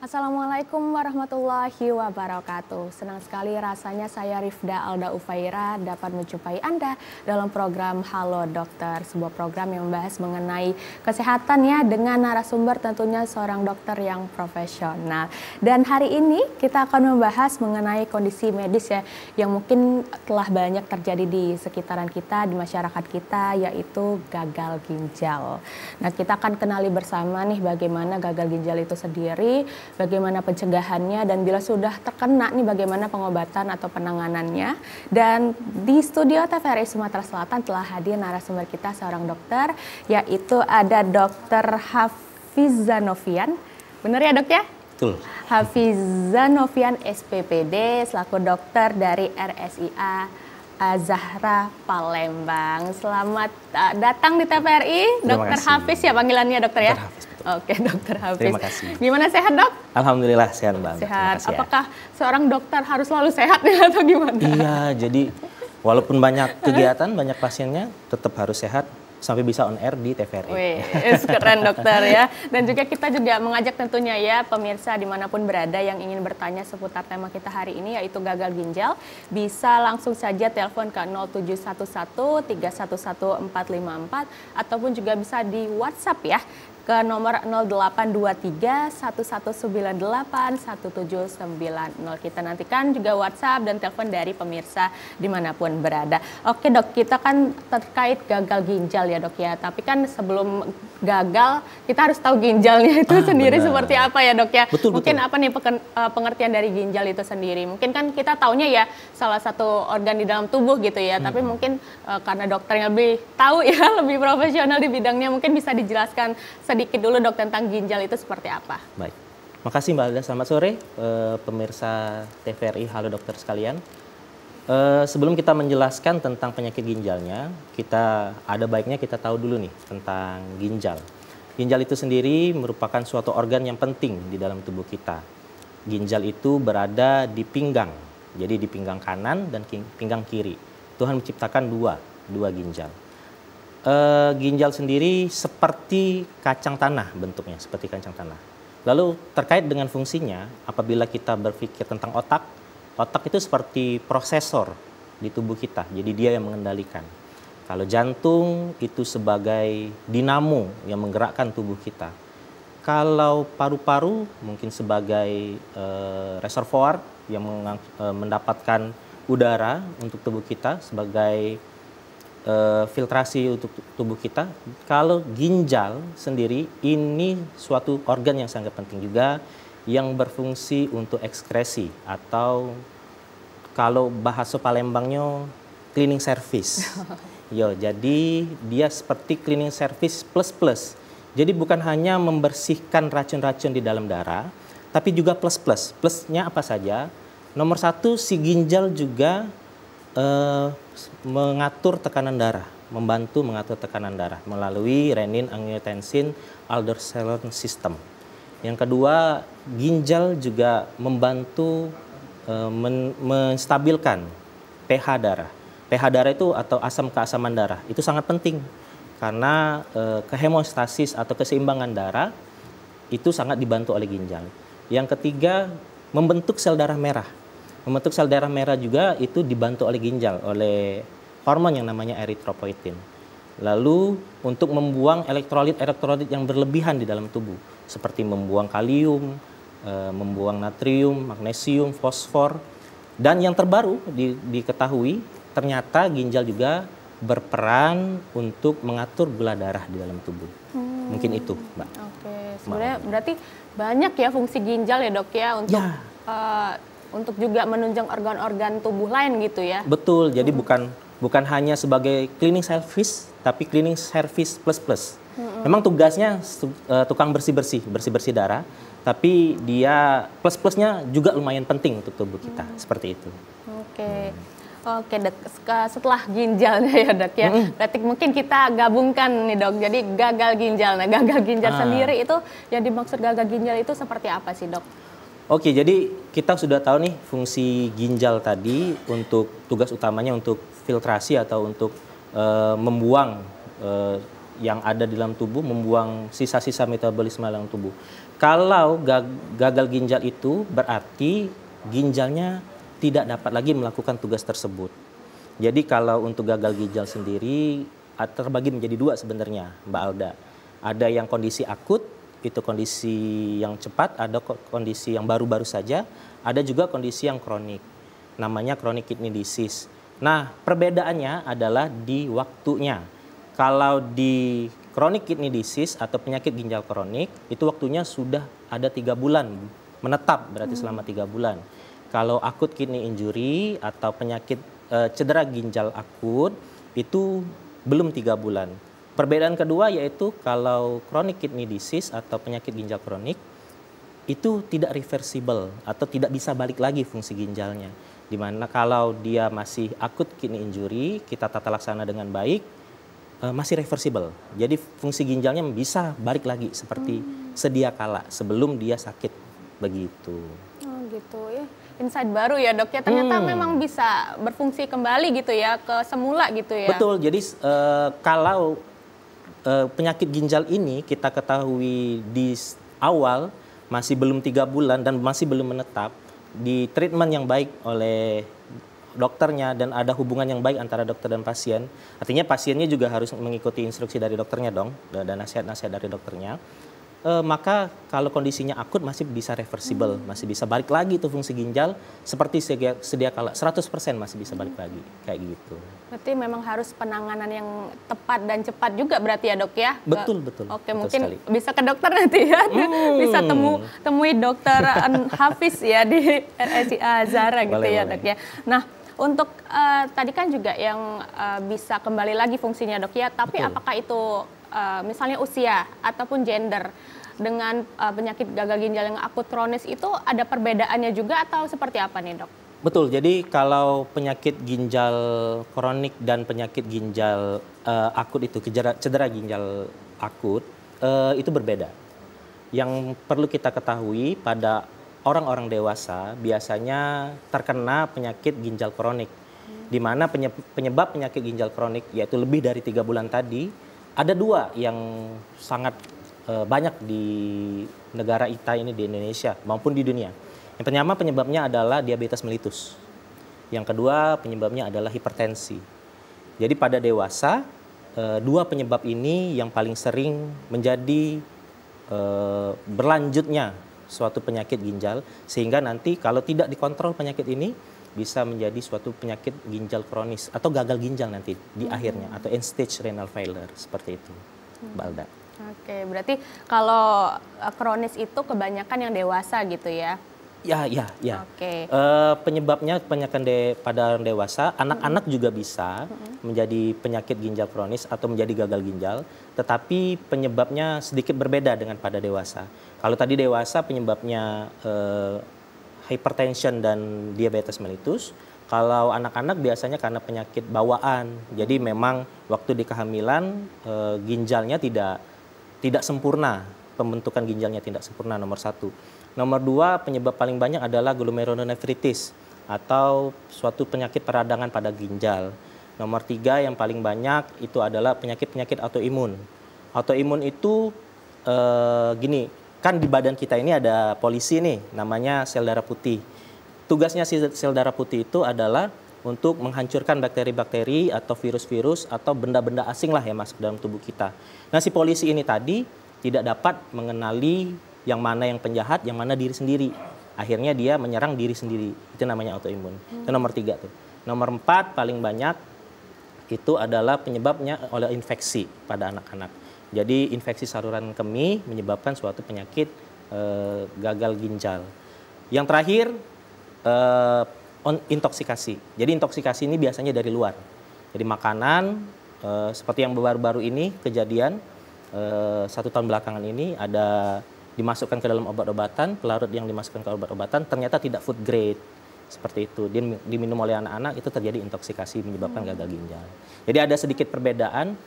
Assalamualaikum warahmatullahi wabarakatuh. Senang sekali rasanya saya Rifda Alda Ufaira dapat menjumpai Anda dalam program Halo Dokter, sebuah program yang membahas mengenai kesehatan ya dengan narasumber tentunya seorang dokter yang profesional. Dan hari ini kita akan membahas mengenai kondisi medis ya yang mungkin telah banyak terjadi di sekitaran kita, di masyarakat kita, yaitu gagal ginjal. Nah, kita akan kenali bersama nih bagaimana gagal ginjal itu sendiri, bagaimana pencegahannya, dan bila sudah terkena nih bagaimana pengobatan atau penanganannya. Dan di studio TVRI Sumatera Selatan telah hadir narasumber kita seorang dokter, yaitu ada Dr. Hafizah Novian. Benar ya dok ya? Betul. Hafizah Novian SPPD selaku dokter dari RSIA Zahra Palembang. Selamat datang di TVRI, Dokter Hafiz ya panggilannya dokter ya? Dokter Hafiz, betul. Oke, Dokter Hafiz. Terima kasih. Gimana, sehat dok? Alhamdulillah sehat Mbak. Sehat. Apakah seorang dokter harus selalu sehat ya atau gimana? Iya, jadi walaupun banyak kegiatan, banyak pasiennya, tetap harus sehat sampai bisa on air di TVRI. Wih, keren dokter ya. Dan juga kita juga mengajak tentunya ya pemirsa dimanapun berada yang ingin bertanya seputar tema kita hari ini yaitu gagal ginjal, bisa langsung saja telepon ke 0711 311 454 ataupun juga bisa di WhatsApp ya ke nomor 0823 1198 1790. Kita nantikan juga WhatsApp dan telepon dari pemirsa dimanapun berada. Oke dok, kita kan terkait gagal ginjal ya dok ya, tapi kan sebelum gagal kita harus tahu ginjalnya itu sendiri benar. Seperti apa ya dok ya. Betul, mungkin betul. Apa nih pengertian dari ginjal itu sendiri. Mungkin kan kita taunya ya salah satu organ di dalam tubuh gitu ya, tapi mungkin karena dokternya lebih tahu ya, lebih profesional di bidangnya, mungkin bisa dijelaskan sedikit dulu dok tentang ginjal itu seperti apa. Baik, makasih Mbak Alda. Selamat sore pemirsa TVRI, halo dokter sekalian. Sebelum kita menjelaskan tentang penyakit ginjalnya, ada baiknya kita tahu dulu nih tentang ginjal. Ginjal itu sendiri merupakan suatu organ yang penting di dalam tubuh kita. Ginjal itu berada di pinggang, jadi di pinggang kanan dan pinggang kiri. Tuhan menciptakan dua ginjal. Ginjal sendiri seperti kacang tanah bentuknya, seperti kacang tanah. Lalu terkait dengan fungsinya, apabila kita berpikir tentang otak itu seperti prosesor di tubuh kita, jadi dia yang mengendalikan. Kalau jantung itu sebagai dinamo yang menggerakkan tubuh kita. Kalau paru-paru mungkin sebagai reservoir yang mendapatkan udara untuk tubuh kita sebagai filtrasi untuk tubuh kita. Kalau ginjal sendiri ini suatu organ yang sangat penting juga yang berfungsi untuk ekskresi atau kalau bahasa Palembangnya cleaning service. Yo, jadi dia seperti cleaning service plus. Jadi bukan hanya membersihkan racun-racun di dalam darah, tapi juga plus. Plusnya apa saja? Nomor satu, si ginjal juga mengatur tekanan darah, membantu mengatur tekanan darah melalui renin-angiotensin-aldosterone system. Yang kedua, ginjal juga membantu menstabilkan pH darah. pH darah itu atau asam keasaman darah itu sangat penting karena kehemostasis atau keseimbangan darah itu sangat dibantu oleh ginjal. Yang ketiga, membentuk sel darah merah. Membentuk sel darah merah juga itu dibantu oleh ginjal, oleh hormon yang namanya eritropoietin. Lalu untuk membuang elektrolit yang berlebihan di dalam tubuh, seperti membuang kalium, membuang natrium, magnesium, fosfor. Dan yang terbaru diketahui, ternyata ginjal juga berperan untuk mengatur gula darah di dalam tubuh. Mungkin itu, Mbak. Oke, sebenarnya berarti banyak ya fungsi ginjal ya dok ya untuk juga menunjang organ-organ tubuh lain gitu ya. Betul, jadi bukan hanya sebagai cleaning service, tapi cleaning service plus. Memang tugasnya tukang bersih-bersih darah, tapi dia plus-plusnya juga lumayan penting untuk tubuh kita, seperti itu. Oke dok, setelah ginjalnya ya dok ya, berarti mungkin kita gabungkan nih dok, jadi gagal ginjal. Nah gagal ginjal sendiri itu, yang dimaksud gagal ginjal itu seperti apa sih dok? Oke, jadi kita sudah tahu nih fungsi ginjal tadi untuk tugas utamanya untuk filtrasi atau untuk membuang yang ada di dalam tubuh membuang sisa-sisa metabolisme dalam tubuh. Kalau gagal ginjal itu berarti ginjalnya tidak dapat lagi melakukan tugas tersebut. Jadi kalau untuk gagal ginjal sendiri terbagi menjadi dua sebenarnya, Mbak Alda. Ada yang kondisi akut, itu kondisi yang cepat, ada kondisi yang baru-baru saja, ada juga kondisi yang kronik, namanya chronic kidney disease. Nah, perbedaannya adalah di waktunya. Kalau di chronic kidney disease atau penyakit ginjal kronik, itu waktunya sudah ada 3 bulan, menetap berarti selama 3 bulan. Kalau akut kidney injury atau penyakit cedera ginjal akut, itu belum 3 bulan. Perbedaan kedua yaitu kalau chronic kidney disease atau penyakit ginjal kronik itu tidak reversible atau tidak bisa balik lagi fungsi ginjalnya. Dimana kalau dia masih akut kidney injury, kita tata laksana dengan baik, masih reversible. Jadi fungsi ginjalnya bisa balik lagi seperti sedia kala sebelum dia sakit begitu. Oh gitu ya. Insight baru ya dok ya, ternyata memang bisa berfungsi kembali gitu ya ke semula gitu ya. Betul, jadi kalau penyakit ginjal ini kita ketahui di awal masih belum 3 bulan dan masih belum menetap, di treatment yang baik oleh dokternya dan ada hubungan yang baik antara dokter dan pasien, artinya pasiennya juga harus mengikuti instruksi dari dokternya dong dan nasihat-nasihat dari dokternya. Maka kalau kondisinya akut masih bisa reversible, masih bisa balik lagi tuh fungsi ginjal seperti sedia kala, 100% masih bisa balik lagi, kayak gitu. Berarti memang harus penanganan yang tepat dan cepat juga berarti ya dok ya? Betul. Oke, betul mungkin sekali. bisa ke dokter nanti ya, bisa temui dokter Hafiz ya di RSCA Zahra gitu Boleh. dok ya. Nah, untuk tadi kan juga yang bisa kembali lagi fungsinya dok ya, tapi Betul. apakah itu misalnya usia ataupun gender dengan penyakit gagal ginjal yang akut kronis itu ada perbedaannya juga atau seperti apa nih dok? Betul, jadi kalau penyakit ginjal kronik dan penyakit ginjal akut itu, cedera ginjal akut, itu berbeda. Yang perlu kita ketahui pada orang-orang dewasa biasanya terkena penyakit ginjal kronik, di mana penyebab penyakit ginjal kronik yaitu lebih dari 3 bulan tadi, ada 2 yang sangat banyak di negara kita ini, di Indonesia maupun di dunia. Yang pertama penyebabnya adalah diabetes mellitus. Yang kedua penyebabnya adalah hipertensi. Jadi pada dewasa 2 penyebab ini yang paling sering menjadi berlanjutnya suatu penyakit ginjal, sehingga nanti kalau tidak dikontrol penyakit ini bisa menjadi suatu penyakit ginjal kronis atau gagal ginjal nanti di akhirnya atau end stage renal failure seperti itu, Mbak Alda. Oke, berarti kalau kronis itu kebanyakan yang dewasa gitu ya? Ya. Oke. Penyebabnya kebanyakan pada orang dewasa, anak-anak juga bisa menjadi penyakit ginjal kronis atau menjadi gagal ginjal, tetapi penyebabnya sedikit berbeda dengan pada dewasa. Kalau tadi dewasa penyebabnya hypertension dan diabetes mellitus. Kalau anak-anak biasanya karena penyakit bawaan. Jadi memang waktu di kehamilan ginjalnya tidak sempurna, pembentukan ginjalnya tidak sempurna, nomor 1. Nomor 2, penyebab paling banyak adalah glomerulonefritis atau suatu penyakit peradangan pada ginjal. Nomor 3 yang paling banyak itu adalah penyakit-penyakit autoimun. Autoimun itu gini, kan di badan kita ini ada polisi nih, namanya sel darah putih. Tugasnya sel darah putih itu adalah untuk menghancurkan bakteri-bakteri atau virus-virus atau benda-benda asing lah yang masuk dalam tubuh kita. Nah, si polisi ini tadi tidak dapat mengenali yang mana yang penjahat, yang mana diri sendiri. Akhirnya dia menyerang diri sendiri. Itu namanya autoimun. Itu nomor 3 tuh. Nomor 4 paling banyak itu adalah penyebabnya oleh infeksi pada anak-anak. Jadi infeksi saluran kemih menyebabkan suatu penyakit gagal ginjal. Yang terakhir intoksikasi. Jadi intoksikasi ini biasanya dari luar. Jadi makanan seperti yang baru-baru ini kejadian 1 tahun belakangan ini ada dimasukkan ke dalam obat-obatan, pelarut yang dimasukkan ke obat-obatan ternyata tidak food grade. Seperti itu, diminum oleh anak-anak itu terjadi intoksikasi menyebabkan gagal ginjal. Jadi ada sedikit perbedaan.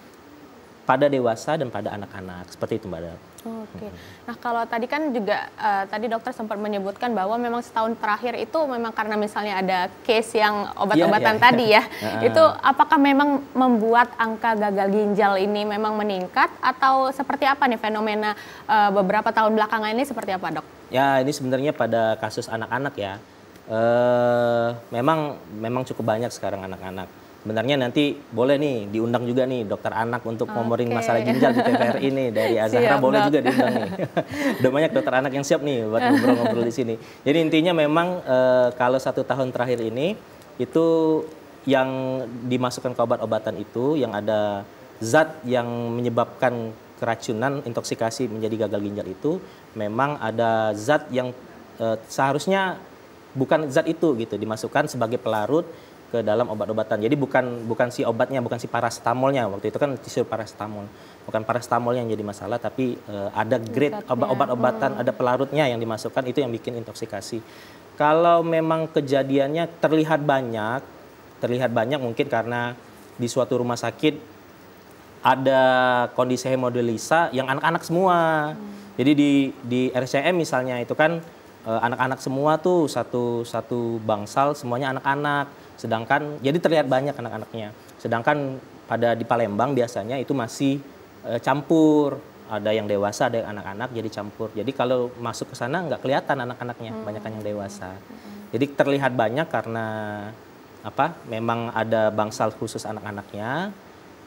pada dewasa dan pada anak-anak. Seperti itu, Mbak Dap. Oke. Nah, kalau tadi kan juga tadi dokter sempat menyebutkan bahwa memang setahun terakhir itu memang karena misalnya ada case yang obat-obatan tadi ya. Itu apakah memang membuat angka gagal ginjal ini memang meningkat atau seperti apa nih fenomena beberapa tahun belakangan ini seperti apa, Dok? Ya, ini sebenarnya pada kasus anak-anak ya. Memang cukup banyak sekarang anak-anak. Sebenarnya nanti boleh nih diundang juga nih dokter anak untuk ngomongin masalah ginjal di TVRI nih dari Azahra, boleh juga diundang nih. Udah banyak dokter anak yang siap nih buat ngobrol-ngobrol di sini. Jadi intinya memang kalau 1 tahun terakhir ini itu yang dimasukkan ke obat-obatan itu yang ada zat yang menyebabkan keracunan, intoksikasi menjadi gagal ginjal itu memang ada zat yang seharusnya bukan zat itu gitu dimasukkan sebagai pelarut ke dalam obat-obatan. Jadi bukan si obatnya, bukan si paracetamolnya. Waktu itu kan tisu paracetamol. Bukan paracetamol yang jadi masalah, tapi ada grade obat-obatan, ada pelarutnya yang dimasukkan, itu yang bikin intoksikasi. Kalau memang kejadiannya terlihat banyak mungkin karena di suatu rumah sakit ada kondisi hemodialisa yang anak-anak semua. Jadi di RCM misalnya itu kan anak-anak semua tuh satu bangsal, semuanya anak-anak. Sedangkan jadi terlihat banyak anak-anaknya. Sedangkan di Palembang biasanya itu masih campur. Ada yang dewasa, ada yang anak-anak, jadi campur. Jadi kalau masuk ke sana nggak kelihatan anak-anaknya, banyak yang dewasa. Jadi terlihat banyak karena memang ada bangsal khusus anak-anaknya.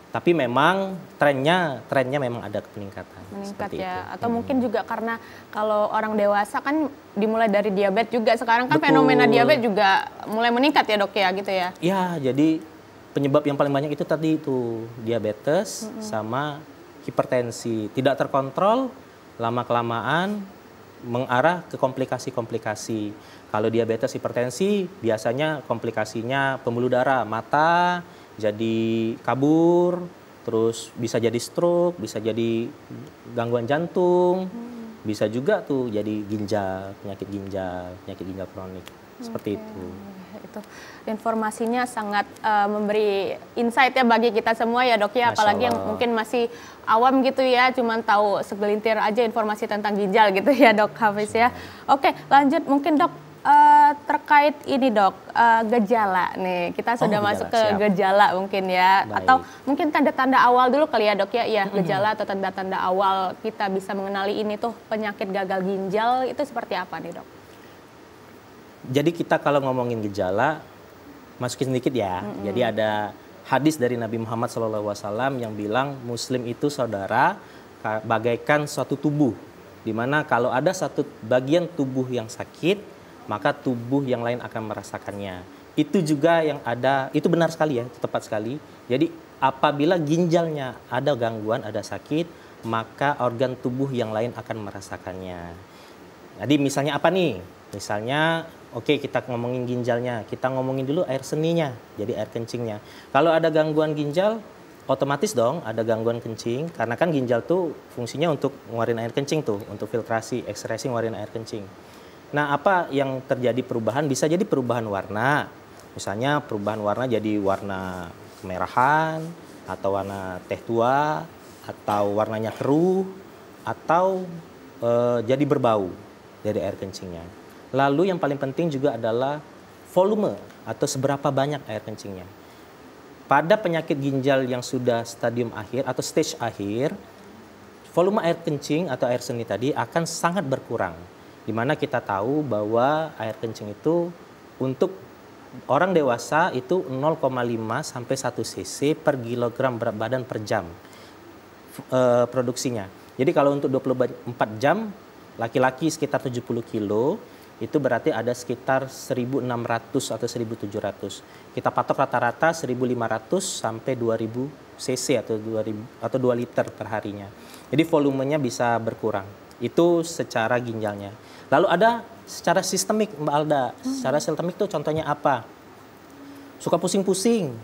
Tapi memang trennya memang ada peningkatan. Meningkat ya, itu. Atau mungkin juga karena kalau orang dewasa kan dimulai dari diabetes juga. Sekarang kan fenomena diabetes juga mulai meningkat ya, Dok ya, gitu ya? Iya, jadi penyebab yang paling banyak itu tadi itu diabetes sama hipertensi. Tidak terkontrol, lama-kelamaan mengarah ke komplikasi-komplikasi. Kalau diabetes, hipertensi biasanya komplikasinya pembuluh darah, mata, jadi kabur, terus bisa jadi stroke, bisa jadi gangguan jantung, bisa juga tuh jadi penyakit ginjal kronik, seperti itu. Itu informasinya sangat memberi insight ya bagi kita semua ya, Dok ya, apalagi yang mungkin masih awam gitu ya, cuman tahu segelintir aja informasi tentang ginjal gitu ya, Dok Hafiz ya. Oke, lanjut mungkin, Dok. Terkait ini, Dok, gejala nih, kita sudah masuk ke gejala mungkin ya. Baik. Atau mungkin tanda-tanda awal dulu kali ya, Dok ya, gejala atau tanda-tanda awal kita bisa mengenali ini tuh penyakit gagal ginjal itu seperti apa nih, Dok? Jadi kita kalau ngomongin gejala, masukin sedikit ya. Jadi ada hadis dari Nabi Muhammad SAW yang bilang Muslim itu saudara bagaikan suatu tubuh, di mana kalau ada satu bagian tubuh yang sakit, maka tubuh yang lain akan merasakannya. Itu juga yang ada, itu benar sekali ya, tepat sekali. Jadi apabila ginjalnya ada gangguan, ada sakit, maka organ tubuh yang lain akan merasakannya. Jadi misalnya apa nih? Misalnya, kita ngomongin ginjalnya, kita ngomongin dulu air seninya, jadi air kencingnya. Kalau ada gangguan ginjal, otomatis dong ada gangguan kencing, karena kan ginjal tuh fungsinya untuk ngeluarin air kencing tuh, untuk filtrasi, ekstresi ngeluarin air kencing. Nah, apa yang terjadi perubahan? Bisa jadi perubahan warna. Misalnya perubahan warna jadi warna kemerahan, atau warna teh tua, atau warnanya keruh, atau jadi berbau dari air kencingnya. Lalu yang paling penting juga adalah volume atau seberapa banyak air kencingnya. Pada penyakit ginjal yang sudah stadium akhir atau stage akhir, volume air kencing atau air seni tadi akan sangat berkurang. Di mana kita tahu bahwa air kencing itu untuk orang dewasa itu 0,5 sampai 1 cc per kilogram berat badan per jam produksinya. Jadi kalau untuk 24 jam, laki-laki sekitar 70 kilo, itu berarti ada sekitar 1.600 atau 1.700. Kita patok rata-rata 1.500 sampai 2.000 cc atau 2 liter per harinya. Jadi volumenya bisa berkurang. Itu secara ginjalnya. Lalu ada secara sistemik, Mbak Alda. Secara sistemik itu contohnya apa? Suka pusing-pusing.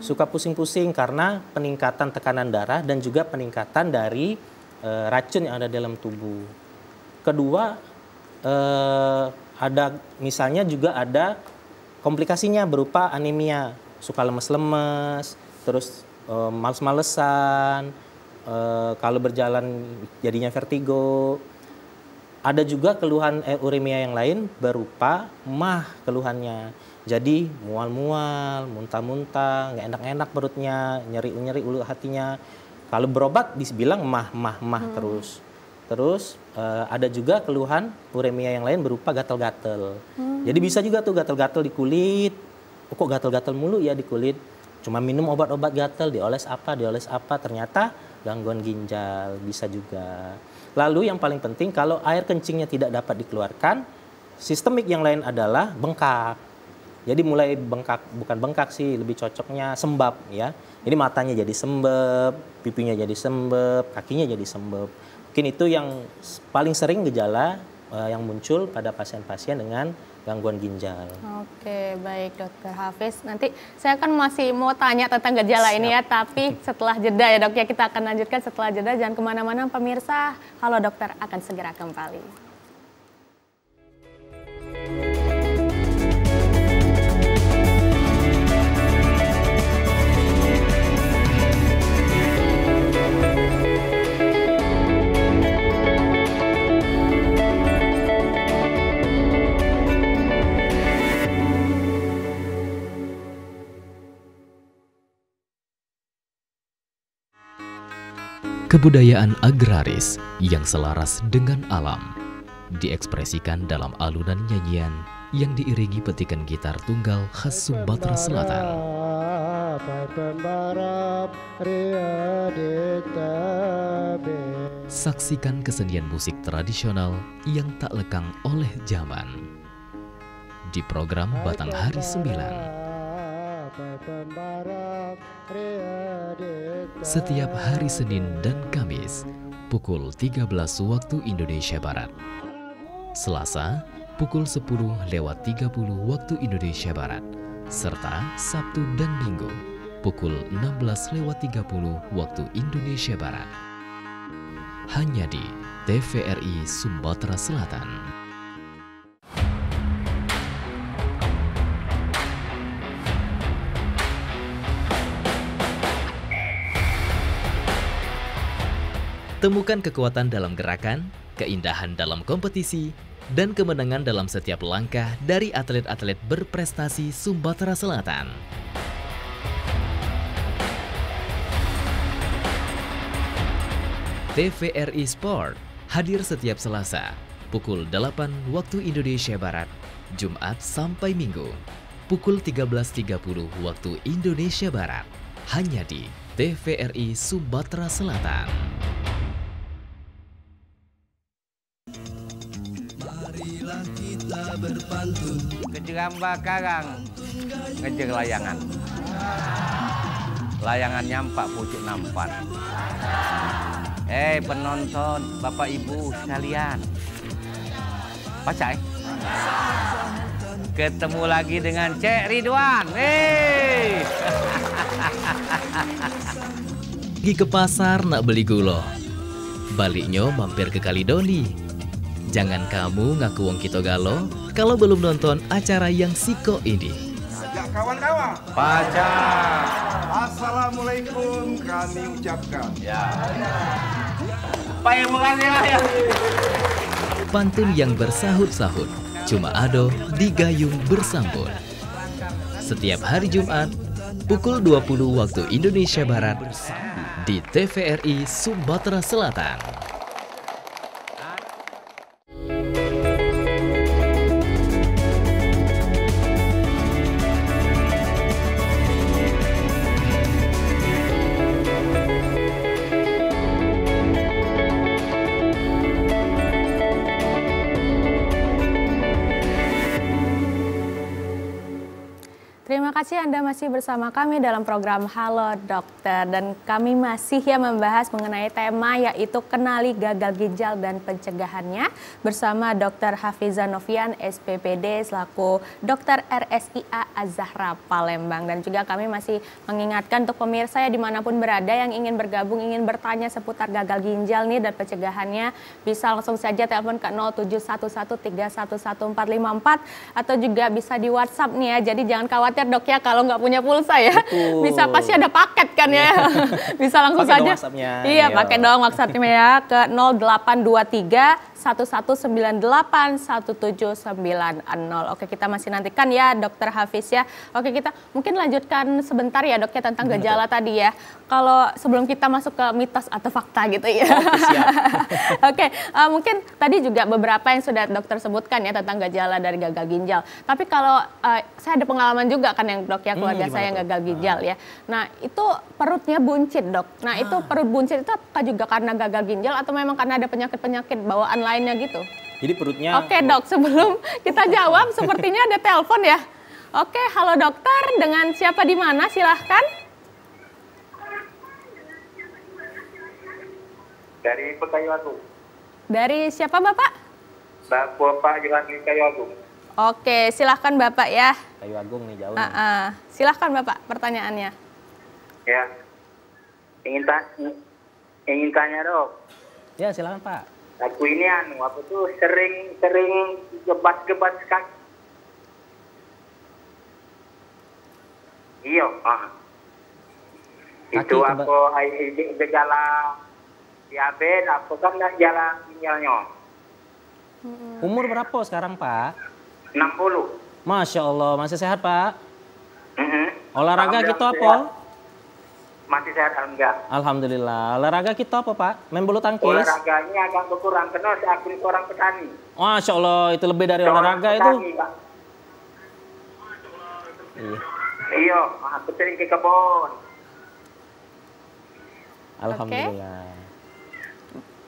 Suka pusing-pusing karena peningkatan tekanan darah dan juga peningkatan dari racun yang ada dalam tubuh. Kedua, misalnya juga ada komplikasinya berupa anemia. Suka lemes-lemes, terus males-malesan, kalau berjalan jadinya vertigo. Ada juga keluhan uremia yang lain berupa MAH keluhannya. Jadi mual-mual, muntah-muntah, nggak enak-enak perutnya, nyeri-nyeri ulu hatinya. Kalau berobat dibilang MAH terus. Terus ada juga keluhan uremia yang lain berupa gatal-gatal. Jadi bisa juga tuh gatal-gatal di kulit. Kok gatal-gatal mulu ya di kulit? Cuma minum obat-obat gatal, dioles apa, ternyata gangguan ginjal bisa juga. Lalu yang paling penting kalau air kencingnya tidak dapat dikeluarkan, sistemik yang lain adalah bengkak. Jadi mulai bengkak, bukan bengkak sih, lebih cocoknya sembab ya. Jadi matanya jadi sembab, pipinya jadi sembab, kakinya jadi sembab. Mungkin itu yang paling sering gejala yang muncul pada pasien-pasien dengan gangguan ginjal. Oke, baik Dokter Hafiz. Nanti saya kan masih mau tanya tentang gejala ini ya, tapi setelah jeda ya Dok ya, kita akan lanjutkan setelah jeda. Jangan kemana-mana pemirsa, Halo Dokter akan segera kembali. Kebudayaan agraris yang selaras dengan alam diekspresikan dalam alunan nyanyian yang diiringi petikan gitar tunggal khas Sumatera Selatan. Saksikan kesenian musik tradisional yang tak lekang oleh zaman di program Batanghari 9. Setiap hari Senin dan Kamis pukul 13 waktu Indonesia Barat. Selasa pukul 10:30 waktu Indonesia Barat. Serta Sabtu dan Minggu pukul 16:30 waktu Indonesia Barat. Hanya di TVRI Sumatera Selatan. Temukan kekuatan dalam gerakan, keindahan dalam kompetisi, dan kemenangan dalam setiap langkah dari atlet-atlet berprestasi Sumatera Selatan. TVRI Sport hadir setiap Selasa, pukul 8 waktu Indonesia Barat, Jumat sampai Minggu, pukul 13.30 waktu Indonesia Barat, hanya di TVRI Sumatera Selatan. Berpantun kejeramba karang ngejer layangan, layangan nyampak pucuk nampan. Penonton, Bapak Ibu sekalian, Pacai, ketemu lagi dengan Cek Ridwan. Pergi ke pasar nak beli gula, baliknya mampir ke Kalidoni. Jangan kamu ngaku wong kita galo kalau belum nonton acara yang siko ini. Ajak kawan-kawan. Pacar. Assalamualaikum kami ucapkan. Ya. Pakai ya. Pantun yang bersahut-sahut cuma ado di gayung bersambut. Setiap hari Jumat pukul 20 waktu Indonesia Barat di TVRI Sumatera Selatan. Terima kasih Anda masih bersama kami dalam program Halo Dokter, dan kami masih membahas mengenai tema yaitu kenali gagal ginjal dan pencegahannya bersama Dr. Hafiza Novian SPPD selaku Dokter RSIA Az-Zahra Palembang. Dan juga kami masih mengingatkan untuk pemirsa ya dimanapun berada yang ingin bergabung, ingin bertanya seputar gagal ginjal nih dan pencegahannya, bisa langsung saja telepon ke 0711311454 atau juga bisa di WhatsApp nih ya. Jadi jangan khawatir Dok ya kalau nggak punya pulsa ya. Betul. Bisa pasti ada paket kan ya. Bisa langsung Pakai dong saja. WhatsApp-nya. Iya, Ayo. pakai dong WhatsApp-nya ya ke 0823 1198 1790. Oke, kita masih nantikan ya Dokter Hafiz ya. Oke, kita mungkin lanjutkan sebentar ya Dok ya tentang gejala tadi ya. Kalau sebelum kita masuk ke mitos atau fakta gitu ya. Siap. Oke, mungkin tadi juga beberapa yang sudah dokter sebutkan ya tentang gejala dari gagal ginjal. Tapi kalau saya ada pengalaman juga kan yang Dok ya keluarga saya yang gagal ginjal ya. Nah, itu perutnya buncit Dok. Nah, itu perut buncit itu apakah juga karena gagal ginjal atau memang karena ada penyakit-penyakit bawaan lainnya gitu? Jadi perutnya... Oke Dok, sebelum kita jawab sepertinya ada telepon ya. Oke, halo dokter, dengan siapa di mana? Silahkan. Dari Pekayu Agung. Dari siapa Bapak? Bapak Yohanes Kayu Agung. Oke, silahkan Bapak ya. Kayu Agung nih jauh nih. Silahkan Bapak pertanyaannya. Ya. Ingin tanya Dok. Ya silakan Pak. Aku ini apa tuh sering gebas-gebas kaki. Iya. Kaki Itu keba- apa gejala diabetes apa kan gejala ginjalnya. Umur berapa sekarang Pak? 60. Masya Allah, masih sehat Pak? Mhm. Olahraga Alhamdulillah gitu sehat. apa? Masih sehat alhamdulillah. Alhamdulillah. Olahraga kita apa Pak? Main bulu tangkis? Olahraganya agak berkurang karena aku seorang petani. Masya Allah, itu lebih dari Seorang olahraga itu. petani, Pak. Iya. Iya, aku sering ke kebun. Alhamdulillah.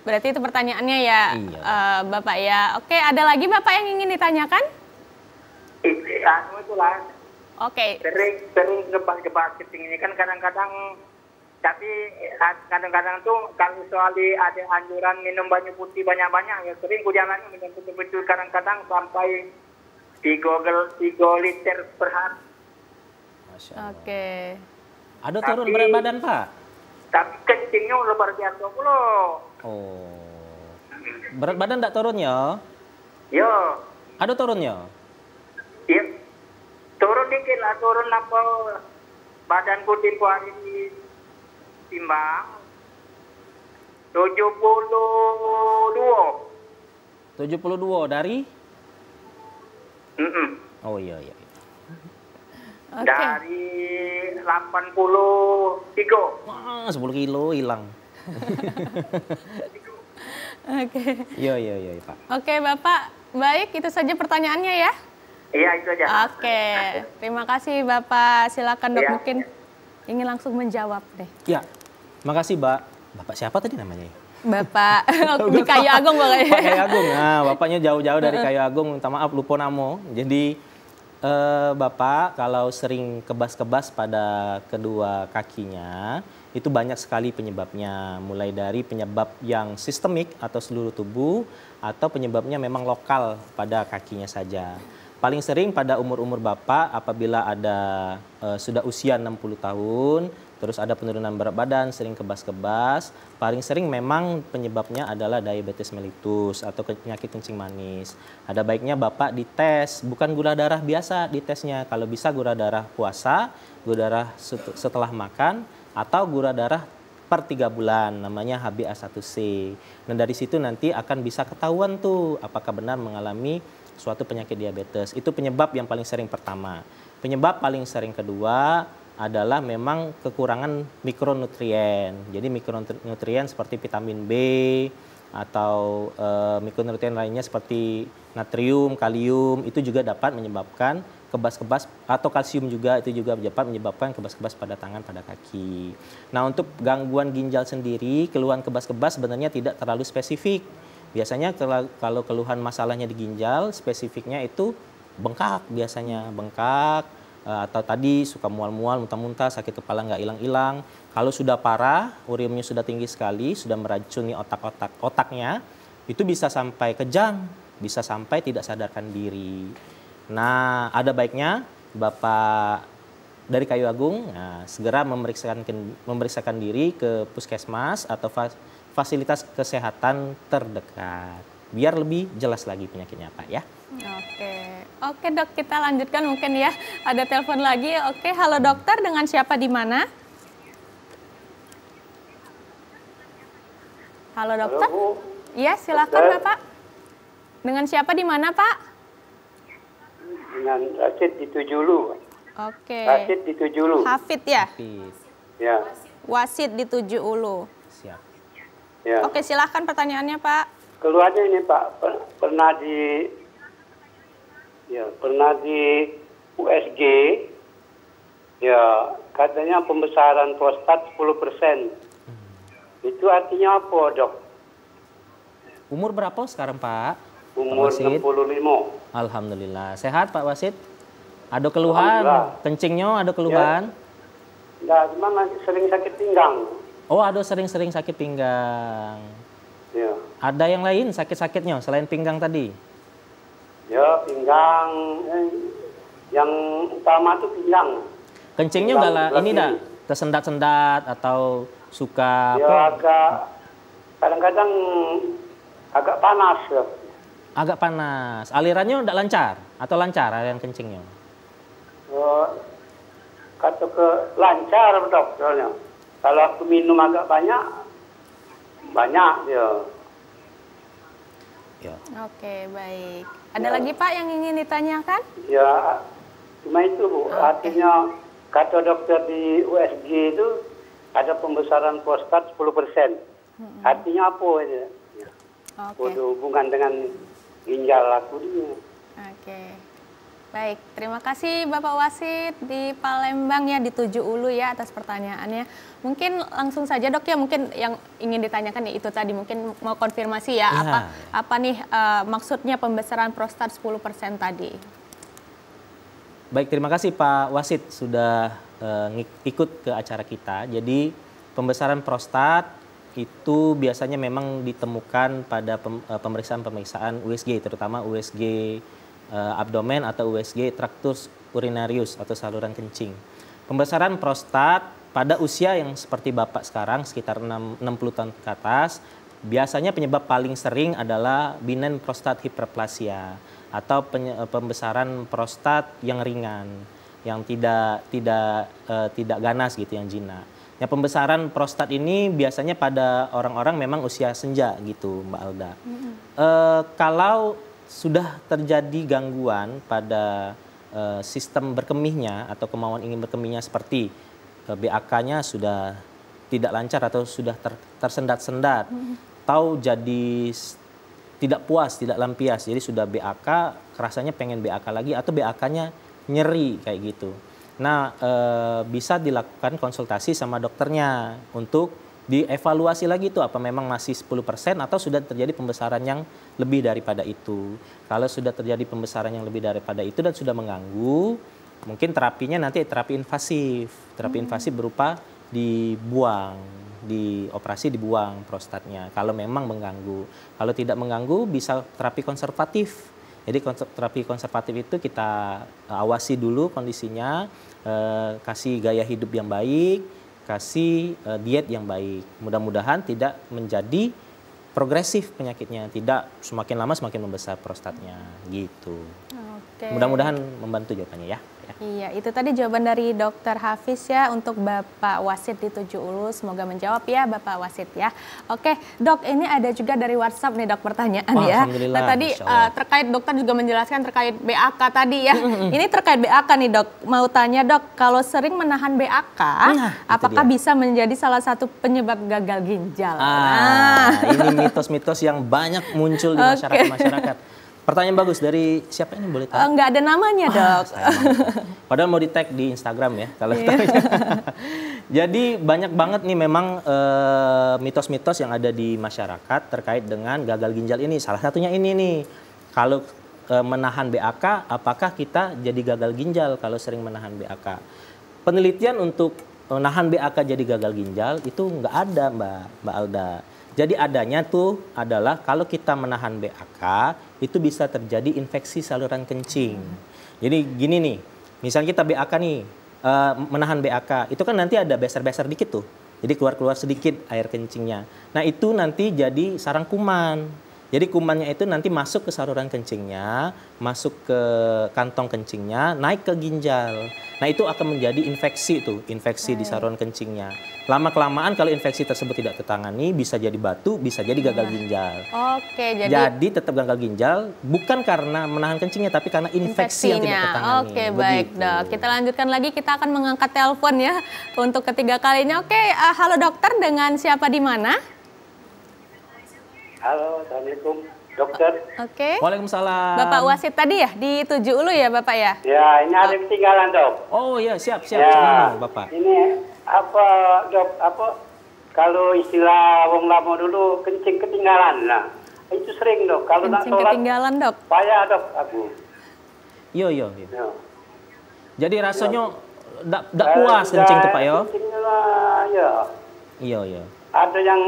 Berarti itu pertanyaannya ya Iya. Bapak ya. Oke, ada lagi Bapak yang ingin ditanyakan? Itulah Oke, sering gebas-gebas keting ini kan kadang-kadang, tapi kadang-kadang tuh kalau soal ada anjuran minum banyak putih banyak-banyak ya sering jalannya minum putih kadang-kadang sampai 3 liter per hari. Masya Allah. oke. Ada turun Tapi- berat badan Pak? Tapi kencingnya luar biasa pula. Oh. Berat badan enggak turun ya? Yo, Ada turunnya? iya. Turun dikit lah, turun apa badanku tempo hari timbang 72. 72 dari? Mm-mm. Oh iya iya. Oke. Dari 83. Wah, 10 kilo hilang. Oke. Iya iya iya Pak. Oke, Bapak. Baik, itu saja pertanyaannya ya. Iya, itu aja. Oke. Terima kasih Bapak. Silakan Dok Iya. mungkin ingin langsung menjawab deh. Ya. Makasih Mbak. Bapak siapa tadi namanya? Bapak di Kayu Agung Bapak. Pak Kayu Agung. Nah, bapaknya jauh-jauh dari Kayu Agung. Minta maaf lupa namo. Jadi Bapak kalau sering kebas-kebas pada kedua kakinya, itu banyak sekali penyebabnya. Mulai dari penyebab yang sistemik atau seluruh tubuh, atau penyebabnya memang lokal pada kakinya saja. Paling sering pada umur-umur Bapak apabila ada sudah usia 60 tahun, terus ada penurunan berat badan, sering kebas-kebas, paling sering memang penyebabnya adalah diabetes mellitus atau penyakit kencing manis. Ada baiknya Bapak dites, bukan gula darah biasa ditesnya. Kalau bisa gula darah puasa, gula darah setelah makan, atau gula darah per 3 bulan, namanya HbA1c. Dan dari situ nanti akan bisa ketahuan tuh apakah benar mengalami suatu penyakit diabetes. Itu penyebab yang paling sering pertama. Penyebab paling sering kedua adalah memang kekurangan mikronutrien. Jadi mikronutrien seperti vitamin B atau mikronutrien lainnya seperti natrium, kalium itu juga dapat menyebabkan kebas-kebas, atau kalsium juga itu juga dapat menyebabkan kebas-kebas pada tangan, pada kaki. Nah, untuk gangguan ginjal sendiri, keluhan kebas-kebas sebenarnya tidak terlalu spesifik. Biasanya kalau keluhan masalahnya di ginjal, spesifiknya itu bengkak biasanya, bengkak, atau tadi suka mual-mual, muntah-muntah, sakit kepala nggak hilang-hilang. Kalau sudah parah, uriumnya sudah tinggi sekali, sudah meracuni otaknya, itu bisa sampai kejang, bisa sampai tidak sadarkan diri. Nah, ada baiknya Bapak dari Kayu Agung segera memeriksakan diri ke puskesmas atau fasilitas kesehatan terdekat. biar lebih jelas lagi penyakitnya Pak ya. Oke dok, kita lanjutkan mungkin ya. Ada telepon lagi. Oke, halo dokter, dengan siapa di mana? Halo dokter. Iya, silakan Bapak. Dengan siapa di mana Pak? Dengan Rasid di Tujulu. Oke. Rasid di Tujulu. Hafid ya? Ya. Wasid di Tujulu. Siap. Ya. Oke, silahkan pertanyaannya Pak. Keluarnya ini Pak pernah di USG. Ya, katanya pembesaran prostat 10%. Itu artinya apa, Dok? Umur berapa sekarang Pak? Umur Pak Wasid? 65. Alhamdulillah. Sehat Pak Wasid? Ada keluhan? Kencingnya ada keluhan? Ya, cuma sering sakit pinggang. Oh, ada sering-sering sakit pinggang. Ya. Ada yang lain sakit-sakitnya selain pinggang tadi? Ya, pinggang. Yang utama tuh pinggang. Kencingnya enggak lah, ini dah tersendat-sendat atau suka ya, apa? agak kadang-kadang agak panas ya. Agak panas. Alirannya enggak lancar atau lancar aliran kencingnya? Kata ke lancar Dok, soalnya. Kalau aku minum agak banyak ya. Ya. Oke, baik. Ada lagi Pak yang ingin ditanyakan? Ya, cuma itu Bu. Artinya kata dokter di USG itu ada pembesaran prostat 10%. Artinya apa ini? Ya. Ada hubungan dengan ginjal aku ini. Oke. Baik, terima kasih Bapak Wasid di Palembang ya, di Tujuulu ya atas pertanyaannya. Mungkin langsung saja Dok ya, mungkin yang ingin ditanyakan ya itu tadi, mungkin mau konfirmasi ya, apa nih maksudnya pembesaran prostat 10% tadi. Baik, terima kasih Pak Wasid sudah ikut ke acara kita. Jadi pembesaran prostat itu biasanya memang ditemukan pada pemeriksaan USG, terutama USG abdomen atau USG tractus urinarius atau saluran kencing. Pembesaran prostat pada usia yang seperti Bapak sekarang sekitar 60 tahun ke atas, biasanya penyebab paling sering adalah benign prostat hyperplasia atau pembesaran prostat yang ringan, yang tidak ganas gitu, yang jinak. Ya, pembesaran prostat ini biasanya pada orang-orang memang usia senja gitu, Mbak Alda. Kalau sudah terjadi gangguan pada sistem berkemihnya atau kemauan ingin berkemihnya seperti BAK-nya sudah tidak lancar atau sudah tersendat-sendat, atau jadi tidak puas, tidak lampias, jadi sudah BAK, rasanya pengen BAK lagi, atau BAK-nya nyeri kayak gitu. Nah, bisa dilakukan konsultasi sama dokternya untuk dievaluasi lagi tuh apa memang masih 10% atau sudah terjadi pembesaran yang lebih daripada itu. Kalau sudah terjadi pembesaran yang lebih daripada itu dan sudah mengganggu, mungkin terapinya nanti terapi invasif. Terapi invasif berupa dibuang, dioperasi dibuang prostatnya kalau memang mengganggu. Kalau tidak mengganggu bisa terapi konservatif. Jadi terapi konservatif itu kita awasi dulu kondisinya, kasih gaya hidup yang baik, kasih diet yang baik. Mudah-mudahan tidak menjadi progresif penyakitnya, tidak semakin lama semakin membesar prostatnya gitu. Mudah-mudahan membantu jawabannya ya. Iya, itu tadi jawaban dari Dokter Hafiz ya untuk Bapak Wasid di Tujuulu. Semoga menjawab ya Bapak Wasid ya. Oke, Dok, ini ada juga dari WhatsApp nih Dok pertanyaan ya. Nah, tadi terkait dokter juga menjelaskan terkait BAK tadi ya. Ini terkait BAK nih Dok. Mau tanya Dok, kalau sering menahan BAK, apakah bisa menjadi salah satu penyebab gagal ginjal? Ini mitos-mitos yang banyak muncul di masyarakat. Pertanyaan bagus dari siapa ini, boleh tahu? Nggak ada namanya Dok. Padahal mau di tag di Instagram ya kalau Jadi banyak banget nih memang mitos-mitos yang ada di masyarakat terkait dengan gagal ginjal ini. Salah satunya ini nih, kalau menahan BAK, apakah kita jadi gagal ginjal kalau sering menahan BAK? Penelitian untuk menahan BAK jadi gagal ginjal itu nggak ada Mbak Alda. Jadi adanya tuh adalah kalau kita menahan BAK itu bisa terjadi infeksi saluran kencing. Jadi gini nih, misalnya kita BAK nih, menahan BAK, itu kan nanti ada beser-beser dikit tuh. Jadi keluar-keluar sedikit air kencingnya. Nah itu nanti jadi sarang kuman. Jadi kumannya itu nanti masuk ke saluran kencingnya, masuk ke kantong kencingnya, naik ke ginjal. Nah itu akan menjadi infeksi tuh, infeksi di saluran kencingnya. Lama-kelamaan kalau infeksi tersebut tidak tertangani, bisa jadi batu, bisa jadi gagal ginjal. Oke, jadi tetap gagal ginjal, bukan karena menahan kencingnya, tapi karena infeksi yang tidak tertangani. Oke, baik dok. Kita lanjutkan lagi, kita akan mengangkat telepon ya untuk ketiga kalinya. Oke, halo dokter, dengan siapa di mana? Halo, Assalamualaikum, dokter. Oke. Waalaikumsalam. Bapak wasit tadi ya, di 7 Ulu ya Bapak ya? Ya, ini ada ketinggalan, Dok. Oh iya, siap. Ya, Gimana, Bapak? ini apa, Dok, kalau istilah wong lama dulu kencing ketinggalan. Nah, itu sering, Dok. Kalau nak Kencing sholat, ketinggalan dok? payah, Dok, aku. Iya. Ya. Jadi rasanya ndak puas kencing tuh Pak yo? Kencingnya lah, ya. Iya. Ada yang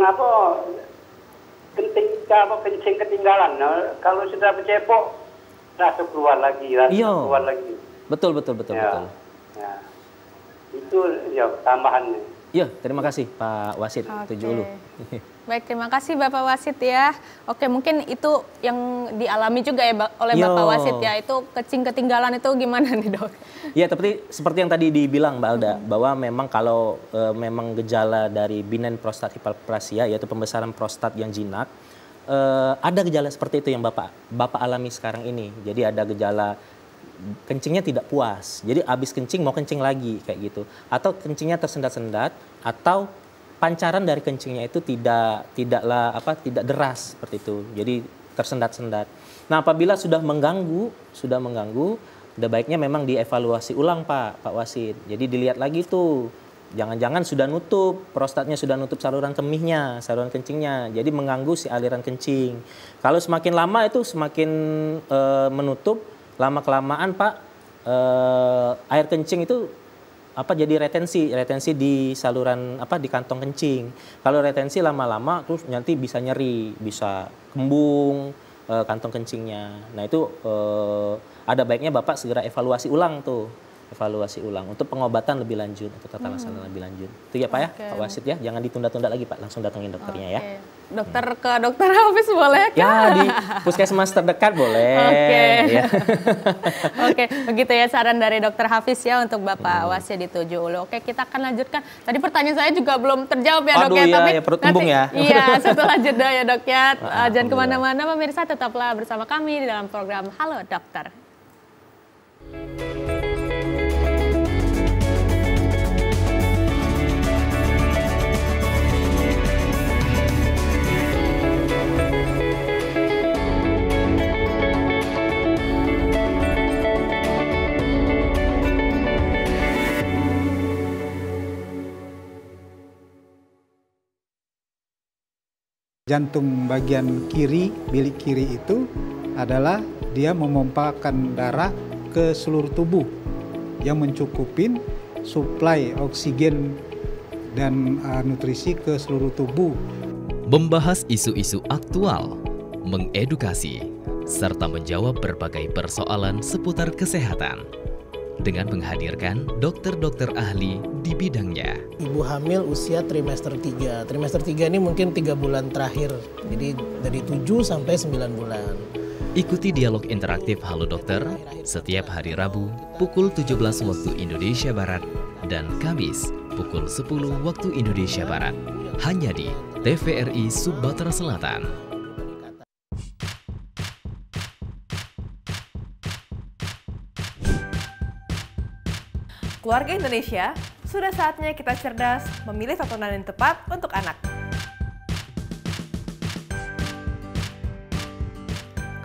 kencing ketinggalan. Nah, kalau sudah bercepok, langsung keluar lagi. Betul. Ya. Itu ya tambahannya. Iya, terima kasih Pak Wasit 7 Ulu. Baik, terima kasih Bapak Wasit ya. Oke, mungkin itu yang dialami juga ya oleh Bapak Wasit ya. Itu kencing ketinggalan itu gimana nih dok? Iya, tapi seperti yang tadi dibilang Mbak Alda, bahwa memang kalau memang gejala dari benign prostat hiperplasia, yaitu pembesaran prostat yang jinak, ada gejala seperti itu yang Bapak alami sekarang ini. Jadi ada gejala kencingnya tidak puas, jadi habis kencing mau kencing lagi kayak gitu, atau kencingnya tersendat-sendat, atau pancaran dari kencingnya itu tidak deras seperti itu, jadi tersendat-sendat. Nah apabila sudah mengganggu, udah baiknya memang dievaluasi ulang Pak Wasit. Jadi dilihat lagi tuh, jangan-jangan sudah nutup, prostatnya sudah nutup saluran kemihnya, saluran kencingnya, jadi mengganggu si aliran kencing. Kalau semakin lama itu semakin menutup, lama-kelamaan Pak, air kencing itu jadi retensi di saluran di kantong kencing. Kalau retensi lama-lama terus nanti bisa nyeri, bisa kembung kantong kencingnya. Nah itu ada baiknya Bapak segera evaluasi ulang untuk pengobatan lebih lanjut atau tata laksana lebih lanjut. Itu ya Pak ya, Pak Wasit ya, jangan ditunda-tunda lagi Pak, langsung datangin dokternya ya. Dokter ke dokter Hafiz boleh kan? Ya di puskesmas terdekat boleh. Ya. Oke, begitu ya saran dari dokter Hafiz ya untuk Bapak Wasit di 7 Ulu. Oke, kita akan lanjutkan. Tadi pertanyaan saya juga belum terjawab ya dok ya. Tapi perut kembung ya. Iya, setelah jeda ya dok ya. Jangan kemana-mana pemirsa, tetaplah bersama kami di dalam program Halo Dokter. Jantung bagian kiri, bilik kiri itu adalah dia memompakan darah ke seluruh tubuh yang mencukupin suplai oksigen dan nutrisi ke seluruh tubuh. Membahas isu-isu aktual, mengedukasi, serta menjawab berbagai persoalan seputar kesehatan dengan menghadirkan dokter-dokter ahli di bidangnya. Ibu hamil usia trimester 3. Trimester 3 ini mungkin 3 bulan terakhir. Jadi dari 7 sampai 9 bulan. Ikuti dialog interaktif Halo Dokter setiap hari Rabu pukul 17 waktu Indonesia Barat dan Kamis pukul 10 waktu Indonesia Barat. Hanya di TVRI Sumatera Selatan. Keluarga Indonesia, sudah saatnya kita cerdas memilih tontonan yang tepat untuk anak.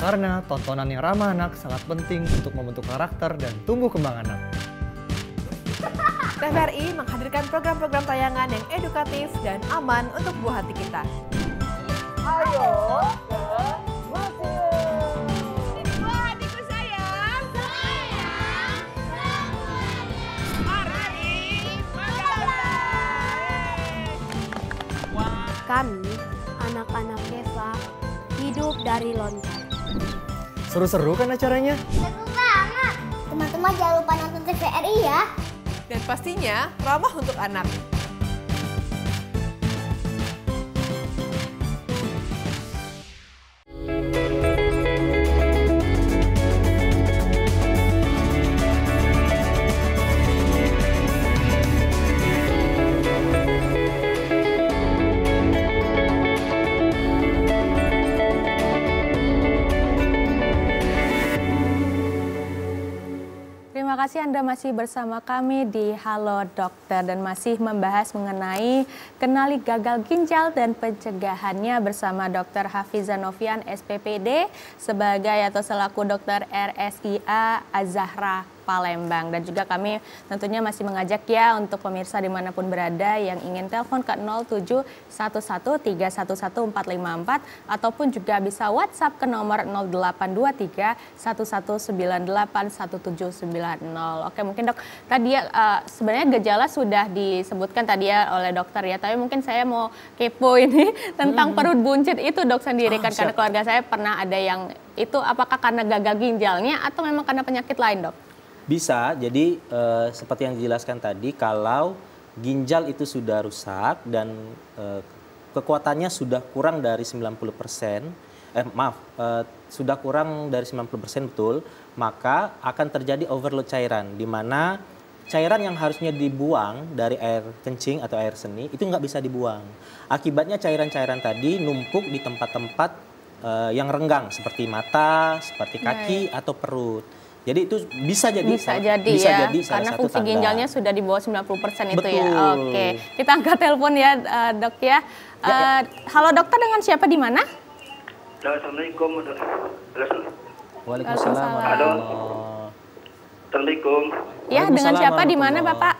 Karena tontonan yang ramah anak sangat penting untuk membentuk karakter dan tumbuh kembang anak. TVRI menghadirkan program-program tayangan yang edukatif dan aman untuk buah hati kita. Ayo ke museum. Buah hatiku sayang. Kami, anak-anak desa, hidup dari lontar. Seru-seru kan acaranya? Seru banget. Teman-teman jangan lupa nonton TVRI ya. Dan pastinya ramah untuk anak. Terima kasih Anda masih bersama kami di Halo Dokter dan masih membahas mengenai kenali gagal ginjal dan pencegahannya bersama Dr. Hafiza Novian SPPD sebagai atau selaku dokter RSIA Az-Zahra Palembang. Dan juga kami tentunya masih mengajak ya untuk pemirsa dimanapun berada yang ingin telepon ke 0711311454 ataupun juga bisa WhatsApp ke nomor 082311981790. Oke, mungkin dok, tadi ya sebenarnya gejala sudah disebutkan tadi ya oleh dokter ya, tapi mungkin saya mau kepo ini tentang perut buncit itu dok sendiri kan, karena keluarga saya pernah ada yang itu, apakah karena gagal ginjalnya atau memang karena penyakit lain dok? Bisa, jadi seperti yang dijelaskan tadi, kalau ginjal itu sudah rusak dan kekuatannya sudah kurang dari 90%, sudah kurang dari 90% betul, maka akan terjadi overload cairan, di mana cairan yang harusnya dibuang dari air kencing atau air seni itu nggak bisa dibuang. Akibatnya cairan-cairan tadi numpuk di tempat-tempat yang renggang, seperti mata, seperti kaki atau perut. Jadi itu bisa jadi karena fungsi ginjalnya sudah di bawah 90% itu. Betul. Ya. Oke, kita angkat telepon ya dok ya. Halo dokter, dengan siapa di mana? Assalamualaikum. Waalaikumsalam. Halo. Assalamualaikum. Ya, dengan siapa di mana Bapak?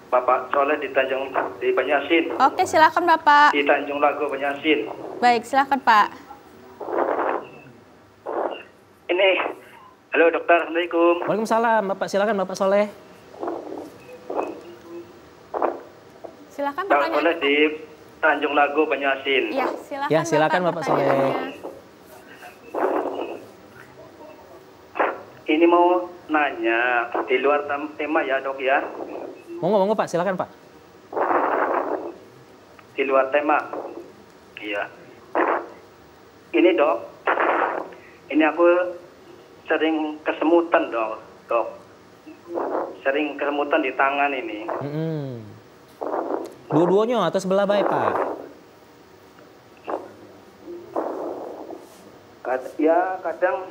Bapak Soleh di Banyasin. Oke, silakan Bapak. Di Tanjung Lago Banyasin. Baik, silakan Pak. Ini. Halo dokter, Assalamualaikum. Waalaikumsalam, Bapak silakan Bapak Soleh. Silakan Bapak Soleh di Tanjung Lago Banyasin. Ya, silakan. Ya, silakan Bapak Soleh. Ini mau nanya di luar tema ya dok ya. Monggo Pak, silakan Pak. Di luar tema. Iya. Ini dok. Ini aku sering kesemutan dok. Sering kesemutan di tangan ini. Dua-duanya atau sebelah baik Pak? Ya kadang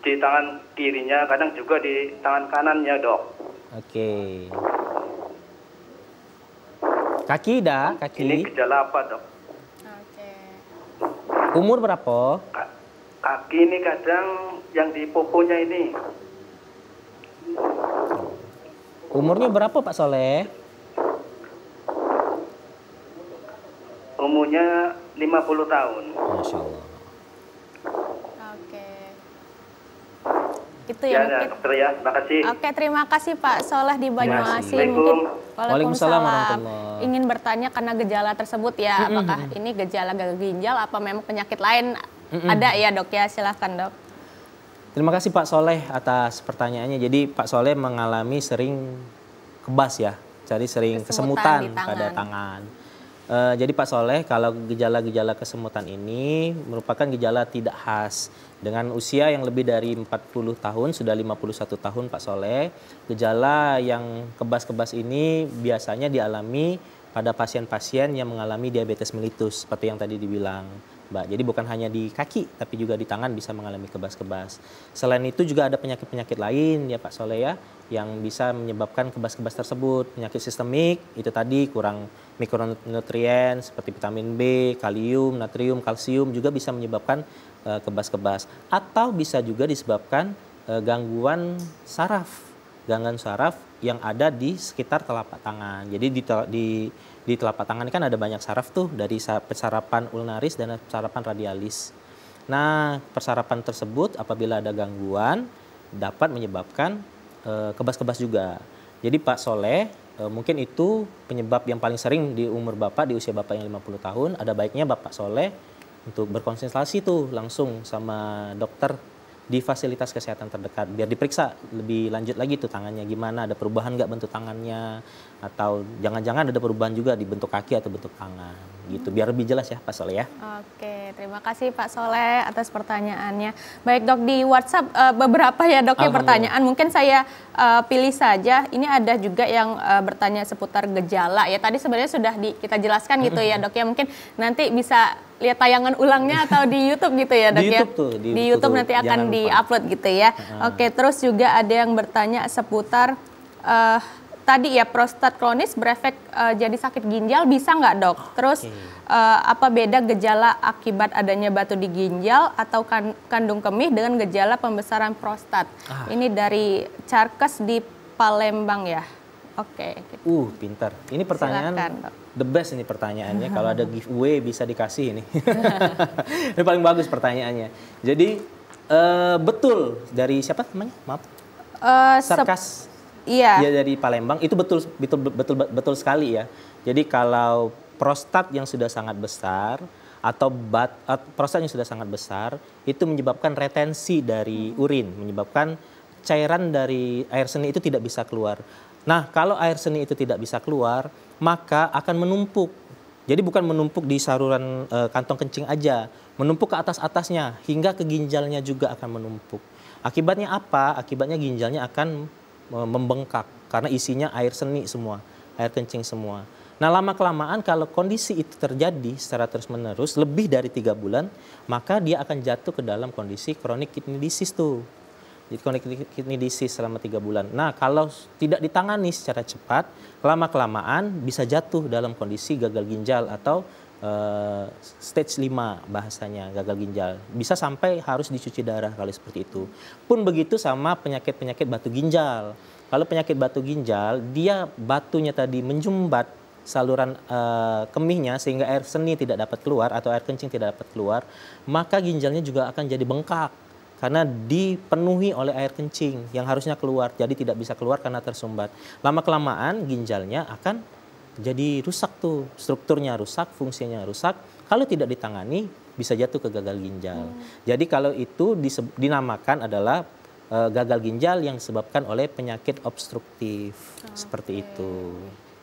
di tangan kirinya, kadang juga di tangan kanannya dok. Oke. Kaki dah, kaki. Ini gejala apa dok? Umur berapa? Kaki ini kadang yang di poponya ini. Umurnya berapa Pak Soleh? Umurnya 50 tahun. Masya Allah. Oke. Itu ya mungkin. Dokter ya, terima kasih. Oke, terima kasih Pak Soleh di Banyuasin. Waalaikumsalam warahmatullahi. Ingin bertanya karena gejala tersebut ya, apakah ini gejala gagal ginjal apa memang penyakit lain? Ada ya dok ya, silahkan dok. Terima kasih Pak Soleh atas pertanyaannya. Jadi Pak Soleh mengalami sering kebas ya, jadi sering kesemutan pada tangan. Jadi Pak Soleh, kalau gejala-gejala kesemutan ini merupakan gejala tidak khas. Dengan usia yang lebih dari 40 tahun, sudah 51 tahun Pak Soleh, gejala yang kebas-kebas ini biasanya dialami pada pasien-pasien yang mengalami diabetes mellitus, seperti yang tadi dibilang Mbak. Jadi bukan hanya di kaki, tapi juga di tangan bisa mengalami kebas-kebas. Selain itu juga ada penyakit-penyakit lain ya Pak Soleh ya, yang bisa menyebabkan kebas-kebas tersebut. Penyakit sistemik, itu tadi kurang mikronutrien seperti vitamin B, kalium, natrium, kalsium juga bisa menyebabkan kebas-kebas. Atau bisa juga disebabkan gangguan saraf yang ada di sekitar telapak tangan. Jadi di telapak tangan kan ada banyak saraf tuh, dari persarapan ulnaris dan persarapan radialis. Nah, persarapan tersebut apabila ada gangguan dapat menyebabkan kebas-kebas juga. Jadi Pak Soleh, mungkin itu penyebab yang paling sering di umur Bapak, di usia Bapak yang 50 tahun. Ada baiknya Bapak Soleh untuk berkonsultasi tuh langsung sama dokter di fasilitas kesehatan terdekat biar diperiksa lebih lanjut lagi tuh tangannya gimana, ada perubahan nggak bentuk tangannya, atau jangan-jangan ada perubahan juga di bentuk kaki atau bentuk tangan gitu. Biar lebih jelas ya Pak Soleh ya. Oke, terima kasih Pak Soleh atas pertanyaannya. Baik Dok, di WhatsApp beberapa ya Dok ya pertanyaan. Mungkin saya pilih saja. Ini ada juga yang bertanya seputar gejala ya. Tadi sebenarnya sudah kita jelaskan gitu ya Dok ya. Mungkin nanti bisa lihat tayangan ulangnya atau di YouTube gitu ya Dok ya. Di YouTube nanti akan di-upload gitu ya. Oke, terus juga ada yang bertanya seputar tadi ya prostat kronis berefek jadi sakit ginjal, bisa nggak Dok? Terus apa beda gejala akibat adanya batu di ginjal atau kandung kemih dengan gejala pembesaran prostat? Ini dari Charkes di Palembang ya. Oke. Pintar. Ini pertanyaan silakan, the best ini pertanyaannya. Kalau ada giveaway bisa dikasih ini. Ini paling bagus pertanyaannya. Jadi betul dari siapa namanya? Maaf. Charkes. Iya. Dia dari Palembang. Itu betul sekali ya. Jadi kalau prostat yang sudah sangat besar atau prostat yang sudah sangat besar itu menyebabkan retensi dari urin, menyebabkan cairan dari air seni itu tidak bisa keluar. Nah, kalau air seni itu tidak bisa keluar, maka akan menumpuk. Jadi bukan menumpuk di saluran kantong kencing aja, menumpuk ke atas-atasnya hingga ke ginjalnya juga akan menumpuk. Akibatnya apa? Akibatnya ginjalnya akan membengkak karena isinya air seni semua, air kencing semua. Nah, lama-kelamaan kalau kondisi itu terjadi secara terus-menerus lebih dari 3 bulan, maka dia akan jatuh ke dalam kondisi chronic kidney disease tuh. Jadi chronic kidney disease selama 3 bulan. Nah, kalau tidak ditangani secara cepat, lama-kelamaan bisa jatuh dalam kondisi gagal ginjal atau stage 5 bahasanya, gagal ginjal. Bisa sampai harus dicuci darah kalau seperti itu. Pun begitu sama penyakit-penyakit batu ginjal. Kalau penyakit batu ginjal, dia batunya tadi menjumbat saluran kemihnya sehingga air seni tidak dapat keluar atau air kencing tidak dapat keluar, maka ginjalnya juga akan jadi bengkak karena dipenuhi oleh air kencing yang harusnya keluar, jadi tidak bisa keluar karena tersumbat. Lama-kelamaan ginjalnya akan jadi rusak tuh, strukturnya rusak, fungsinya rusak. Kalau tidak ditangani bisa jatuh ke gagal ginjal. Jadi kalau itu dinamakan adalah gagal ginjal yang disebabkan oleh penyakit obstruktif. Seperti itu.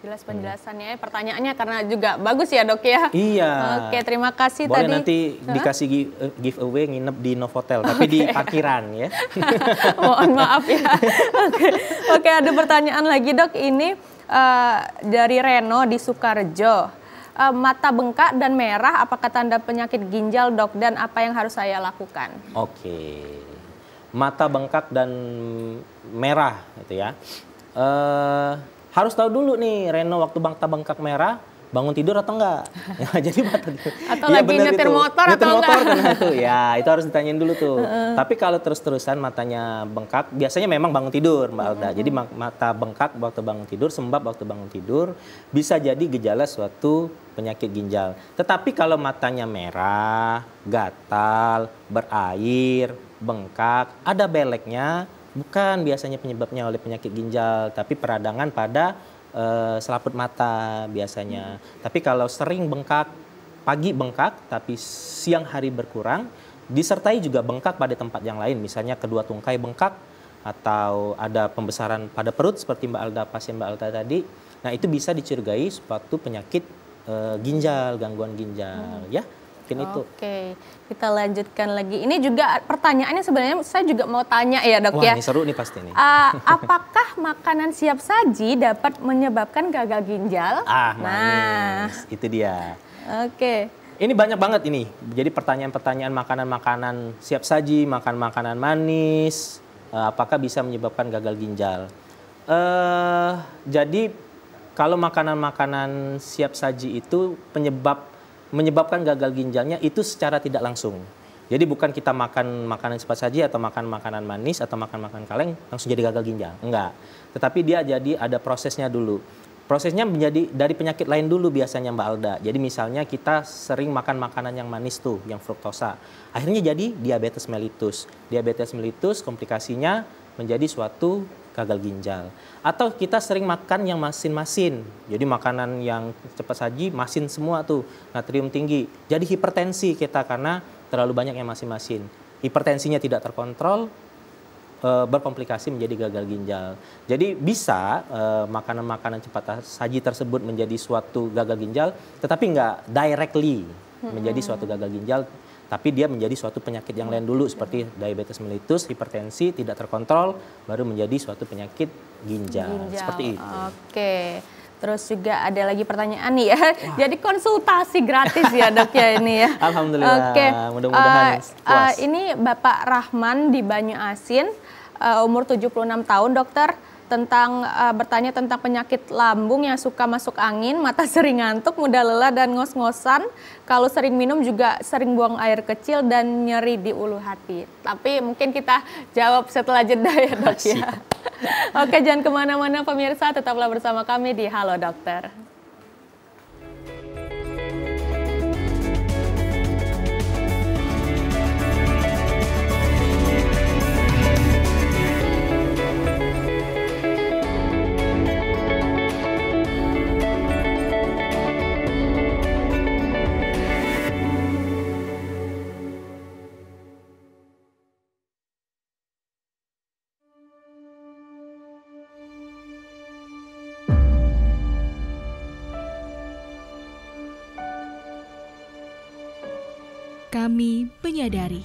Jelas penjelasannya, pertanyaannya karena juga bagus ya Dok ya. Iya. Oke, terima kasih. Boleh tadi. Nanti dikasih giveaway nginep di Novotel, tapi di parkiran ya. Mohon maaf ya. Oke, ada pertanyaan lagi Dok. Ini dari Reno di Sukarjo. Mata bengkak dan merah, apakah tanda penyakit ginjal Dok? Dan apa yang harus saya lakukan? Oke. Mata bengkak dan merah gitu ya. Harus tahu dulu nih Reno, waktu mata bengkak merah bangun tidur atau enggak? Ya, jadi atau ya, lagi nyetir motor atau enggak? Karena itu ya, itu harus ditanyain dulu tuh. Tapi kalau terus-terusan matanya bengkak, biasanya memang bangun tidur Mbak Alda. Jadi mata bengkak waktu bangun tidur, sembab waktu bangun tidur, bisa jadi gejala suatu penyakit ginjal. Tetapi kalau matanya merah, gatal, berair, bengkak, ada beleknya, bukan biasanya penyebabnya oleh penyakit ginjal, tapi peradangan pada selaput mata biasanya. Tapi kalau sering bengkak, pagi bengkak, tapi siang hari berkurang, disertai juga bengkak pada tempat yang lain, misalnya kedua tungkai bengkak, atau ada pembesaran pada perut seperti pasien Mbak Alda tadi. Nah, itu bisa dicurigai suatu penyakit ginjal, gangguan ginjal, ya. Mungkin itu. Oke, kita lanjutkan lagi. Ini juga pertanyaannya sebenarnya saya juga mau tanya ya Dok. Wah, ya. ini seru nih pasti nih. Apakah makanan siap saji dapat menyebabkan gagal ginjal? Manis. Itu dia. Oke. Ini banyak banget ini. Jadi pertanyaan-pertanyaan makanan-makanan siap saji, makan makanan manis, apakah bisa menyebabkan gagal ginjal? Jadi kalau makanan-makanan siap saji itu menyebabkan gagal ginjalnya itu secara tidak langsung. Jadi bukan kita makan makanan cepat saji atau makan makanan manis atau makan makanan kaleng langsung jadi gagal ginjal. Enggak. Tetapi dia jadi ada prosesnya dulu. Prosesnya menjadi dari penyakit lain dulu biasanya Mbak Alda. Jadi misalnya kita sering makan makanan yang manis tuh, yang fruktosa. Akhirnya jadi diabetes mellitus. Diabetes mellitus komplikasinya menjadi suatu gagal ginjal. Atau kita sering makan yang masin-masin. Jadi makanan yang cepat saji, masin semua tuh, natrium tinggi. Jadi hipertensi kita karena terlalu banyak yang masin-masin. Hipertensinya tidak terkontrol, berkomplikasi menjadi gagal ginjal. Jadi bisa makanan-makanan cepat saji tersebut menjadi suatu gagal ginjal, tetapi nggak directly menjadi suatu gagal ginjal, tapi dia menjadi suatu penyakit yang lain dulu seperti diabetes mellitus, hipertensi tidak terkontrol, baru menjadi suatu penyakit ginjal. Seperti itu. Oke. Terus juga ada lagi pertanyaan nih ya. Jadi konsultasi gratis ya dok ya ini ya. Alhamdulillah. Oke. Mudah-mudahan puas. Ini Bapak Rahman di Banyu Asin, umur 76 tahun dokter. Bertanya tentang penyakit lambung yang suka masuk angin, mata sering ngantuk, mudah lelah dan ngos-ngosan. Kalau sering minum juga sering buang air kecil dan nyeri di ulu hati. Tapi mungkin kita jawab setelah jeda ya dok ya. Oke, jangan kemana-mana pemirsa, tetaplah bersama kami di Halo Dokter. Kami menyadari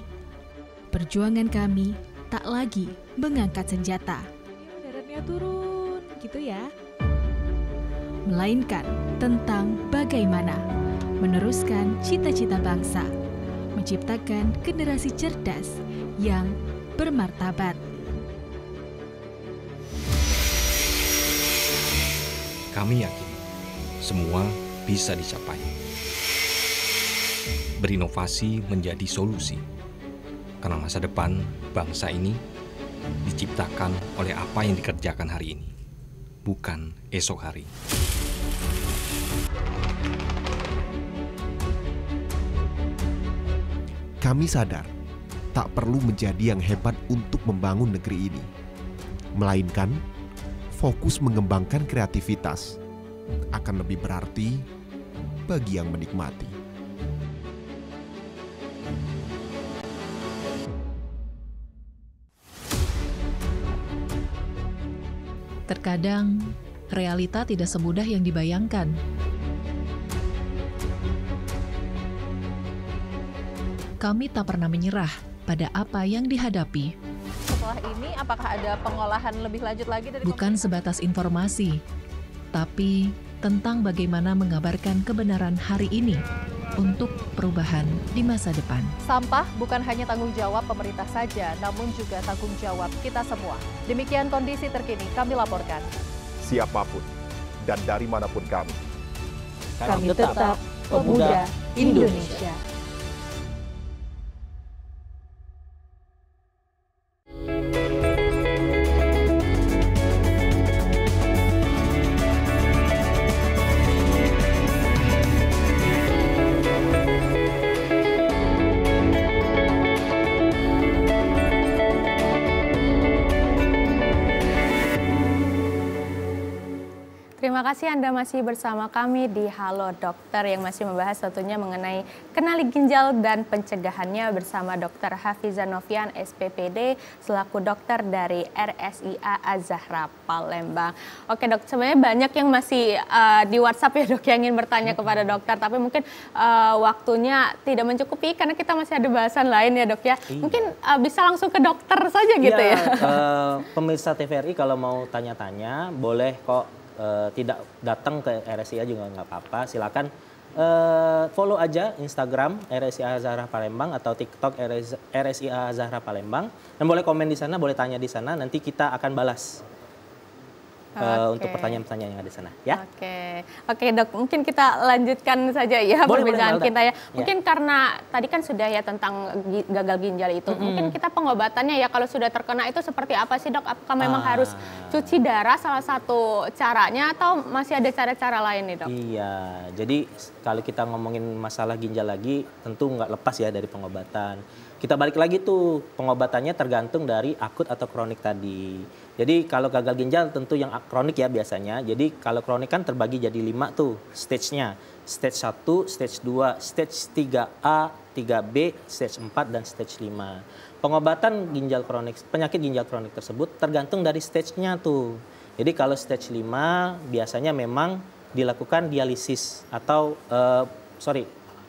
perjuangan kami tak lagi mengangkat senjata. Daratnya turun, gitu ya. Melainkan tentang bagaimana meneruskan cita-cita bangsa, menciptakan generasi cerdas yang bermartabat. Kami yakin semua bisa dicapai. Berinovasi menjadi solusi, karena masa depan bangsa ini diciptakan oleh apa yang dikerjakan hari ini, bukan esok hari. Kami sadar tak perlu menjadi yang hebat untuk membangun negeri ini, melainkan fokus mengembangkan kreativitas akan lebih berarti bagi yang menikmati. Terkadang, realita tidak semudah yang dibayangkan. Kami tak pernah menyerah pada apa yang dihadapi. Setelah ini, apakah ada pengolahan lebih lanjut lagi dari Bukan sebatas informasi, tapi tentang bagaimana mengabarkan kebenaran hari ini untuk perubahan di masa depan. Sampah bukan hanya tanggung jawab pemerintah saja, namun juga tanggung jawab kita semua. Demikian kondisi terkini kami laporkan. Siapapun dan dari manapun kami tetap pemuda Indonesia. Terima kasih Anda masih bersama kami di Halo Dokter yang masih membahas tentunya mengenai kenali ginjal dan pencegahannya bersama Dr. Hafiza Novian, SPPD, selaku dokter dari RSIA Az-Zahra Palembang. Oke dok, sebenarnya banyak yang masih di WhatsApp ya dok yang ingin bertanya kepada dokter, tapi mungkin waktunya tidak mencukupi karena kita masih ada bahasan lain ya dok ya. Mungkin bisa langsung ke dokter saja gitu ya. Pemirsa TVRI kalau mau tanya-tanya boleh kok. Tidak datang ke RSIA juga nggak apa-apa, silakan follow aja Instagram RSIA Az-Zahra Palembang atau TikTok RSIA Az-Zahra Palembang, dan boleh komen di sana, boleh tanya di sana, nanti kita akan balas untuk pertanyaan-pertanyaan yang ada di sana ya. Oke dok, mungkin kita lanjutkan saja ya perbincangan kita ya. Mungkin karena tadi kan sudah ya tentang gagal ginjal itu, mungkin kita pengobatannya ya kalau sudah terkena itu seperti apa sih dok? Apakah memang harus cuci darah salah satu caranya atau masih ada cara-cara lain nih dok? Iya, jadi kalau kita ngomongin masalah ginjal lagi tentu nggak lepas ya dari pengobatan. Kita balik lagi tuh, pengobatannya tergantung dari akut atau kronik tadi. Jadi kalau gagal ginjal tentu yang kronik ya biasanya. Jadi kalau kronik kan terbagi jadi 5 tuh stage-nya. Stage 1, stage 2, stage 3A, 3B, stage 4, dan stage 5. Pengobatan ginjal kronik, penyakit ginjal kronik tersebut tergantung dari stage-nya tuh. Jadi kalau stage 5 biasanya memang dilakukan dialisis atau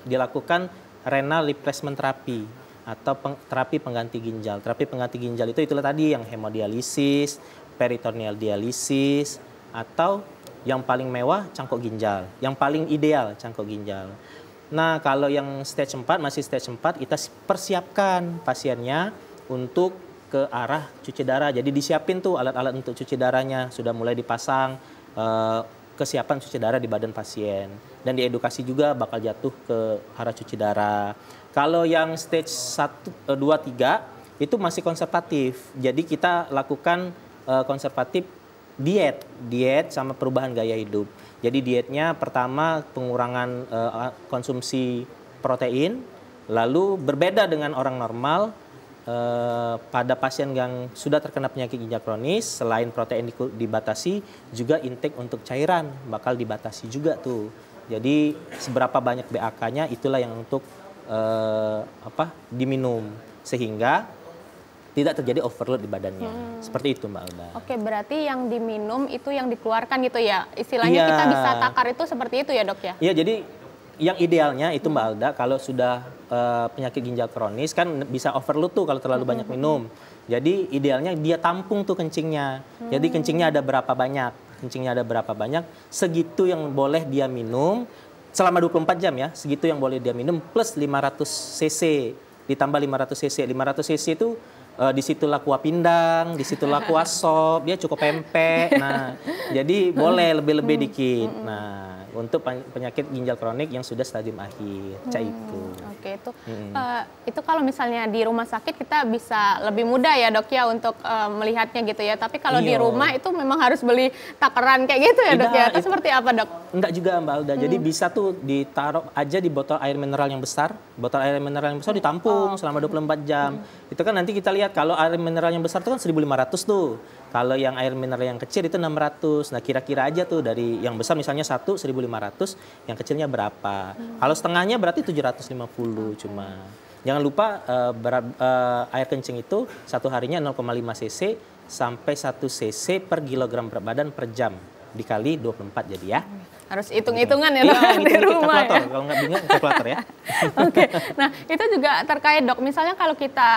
dilakukan renal replacement therapy atau terapi pengganti ginjal. Terapi pengganti ginjal itulah tadi yang hemodialisis, peritoneal dialisis, atau yang paling mewah cangkok ginjal, yang paling ideal cangkok ginjal. Nah, kalau yang stage 4, masih stage 4, kita persiapkan pasiennya untuk ke arah cuci darah. Jadi disiapin tuh alat-alat untuk cuci darahnya, sudah mulai dipasang kesiapan cuci darah di badan pasien. Dan diedukasi juga bakal jatuh ke arah cuci darah. Kalau yang stage 1, 2, 3 itu masih konservatif. Jadi kita lakukan konservatif diet sama perubahan gaya hidup. Jadi dietnya pertama pengurangan konsumsi protein, lalu berbeda dengan orang normal pada pasien yang sudah terkena penyakit ginjal kronis, selain protein dibatasi, juga intake untuk cairan bakal dibatasi juga tuh. Jadi seberapa banyak BAK-nya itulah yang untuk diminum sehingga tidak terjadi overload di badannya. Seperti itu Mbak Alda. Oke, berarti yang diminum itu yang dikeluarkan gitu ya? Istilahnya kita bisa takar itu seperti itu ya dok ya? Iya, jadi yang idealnya itu Mbak Alda kalau sudah penyakit ginjal kronis kan bisa overload tuh kalau terlalu banyak minum. Jadi idealnya dia tampung tuh kencingnya. Jadi kencingnya ada berapa banyak? Kencingnya ada berapa banyak? Segitu yang boleh dia minum selama 24 jam ya. Segitu yang boleh dia minum plus 500 cc. Ditambah 500 cc. 500 cc itu disitulah kuah pindang, disitulah kuah sop, dia cukup pempek. Nah, jadi boleh lebih-lebih dikit. Nah, untuk penyakit ginjal kronik yang sudah stadium akhir, itu. Oke, itu kalau misalnya di rumah sakit kita bisa lebih mudah ya dok ya untuk melihatnya gitu ya. Tapi kalau di rumah itu memang harus beli takaran kayak gitu ya dok ya. Itu seperti apa dok? Enggak juga Mbak Alda. Jadi bisa tuh ditaruh aja di botol air mineral yang besar. Botol air mineral yang besar ditampung selama 24 jam. Itu kan nanti kita lihat kalau air mineral yang besar itu kan 1.500 tuh. Kalau yang air mineral yang kecil itu 600. Nah, kira-kira aja tuh dari yang besar misalnya 1.500, yang kecilnya berapa. Kalau setengahnya berarti 750 cuma. Jangan lupa air kencing itu satu harinya 0,5 cc sampai 1 cc per kilogram berat badan per jam. Dikali 24 jadi ya. Harus hitung-hitungan ya dok di rumah ya. Kalau nggak bingung kalkulator ya. Oke, nah itu juga terkait dok. Misalnya kalau kita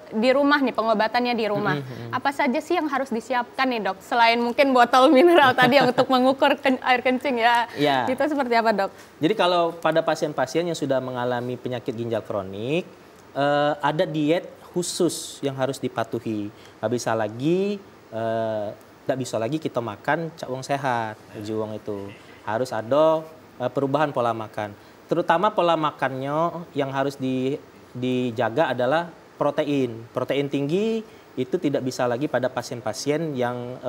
di rumah nih, pengobatannya di rumah. Apa saja sih yang harus disiapkan nih dok? Selain mungkin botol mineral tadi yang untuk mengukur air kencing ya. Itu seperti apa dok? Jadi kalau pada pasien-pasien yang sudah mengalami penyakit ginjal kronik, ada diet khusus yang harus dipatuhi. Nggak bisa lagi kita makan cawong sehat, juwong itu. Harus ada perubahan pola makan. Terutama pola makannya yang harus dijaga adalah protein. Protein tinggi itu tidak bisa lagi pada pasien-pasien yang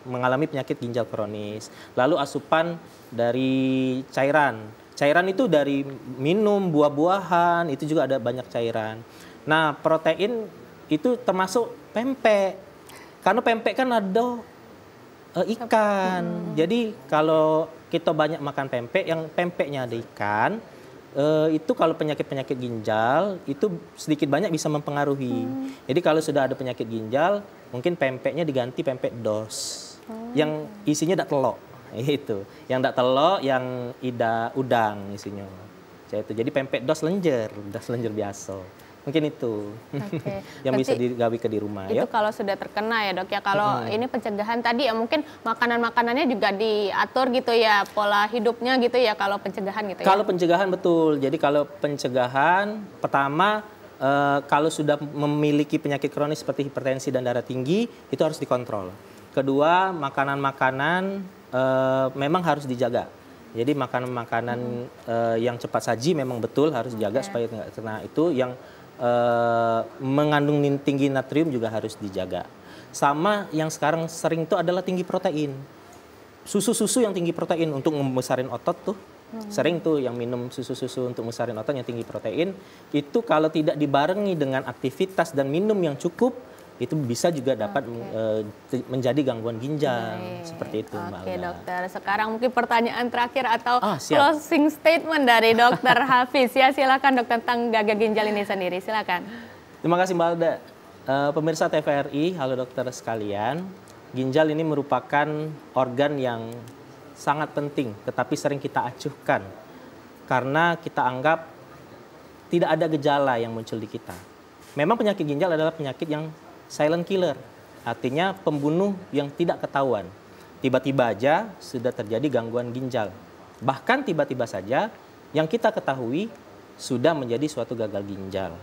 mengalami penyakit ginjal kronis. Lalu asupan dari cairan. Cairan itu dari minum, buah-buahan, itu juga ada banyak cairan. Nah, protein itu termasuk pempek. Karena pempek kan ada ikan. Jadi kalau kita banyak makan pempek, yang pempeknya ada ikan, itu kalau penyakit-penyakit ginjal itu sedikit banyak bisa mempengaruhi. Jadi kalau sudah ada penyakit ginjal, mungkin pempeknya diganti pempek dos yang isinya dak telok. Itu. Yang dak telok, yang udang isinya. Jadi pempek dos lenjer biasa. Mungkin itu yang bisa digawe ke di rumah. Itu kalau sudah terkena ya dok ya. Kalau ini pencegahan tadi ya mungkin makanan-makanannya juga diatur gitu ya, pola hidupnya gitu ya kalau pencegahan gitu ya. Kalau pencegahan betul. Jadi kalau pencegahan pertama kalau sudah memiliki penyakit kronis seperti hipertensi dan darah tinggi itu harus dikontrol. Kedua, makanan-makanan memang harus dijaga. Jadi makanan-makanan yang cepat saji memang betul harus dijaga supaya tidak kena itu. Yang mengandung tinggi natrium juga harus dijaga. Sama yang sekarang sering itu adalah tinggi protein. Susu-susu yang tinggi protein untuk membesarin otot tuh. Sering tuh yang minum susu-susu untuk membesarin otot yang tinggi protein. Itu kalau tidak dibarengi dengan aktivitas dan minum yang cukup, itu bisa juga dapat menjadi gangguan ginjal. Seperti itu, Mbak Oke, Alda. dokter. Sekarang mungkin pertanyaan terakhir atau closing statement dari dokter Hafiz. Ya, silakan dokter tentang gagal ginjal ini sendiri. Silakan. Terima kasih Mbak Alda. Pemirsa TVRI, halo dokter sekalian. Ginjal ini merupakan organ yang sangat penting, tetapi sering kita acuhkan. Karena kita anggap tidak ada gejala yang muncul di kita. Memang penyakit ginjal adalah penyakit yang silent killer, artinya pembunuh yang tidak ketahuan. Tiba-tiba aja sudah terjadi gangguan ginjal. Bahkan tiba-tiba saja yang kita ketahui sudah menjadi suatu gagal ginjal.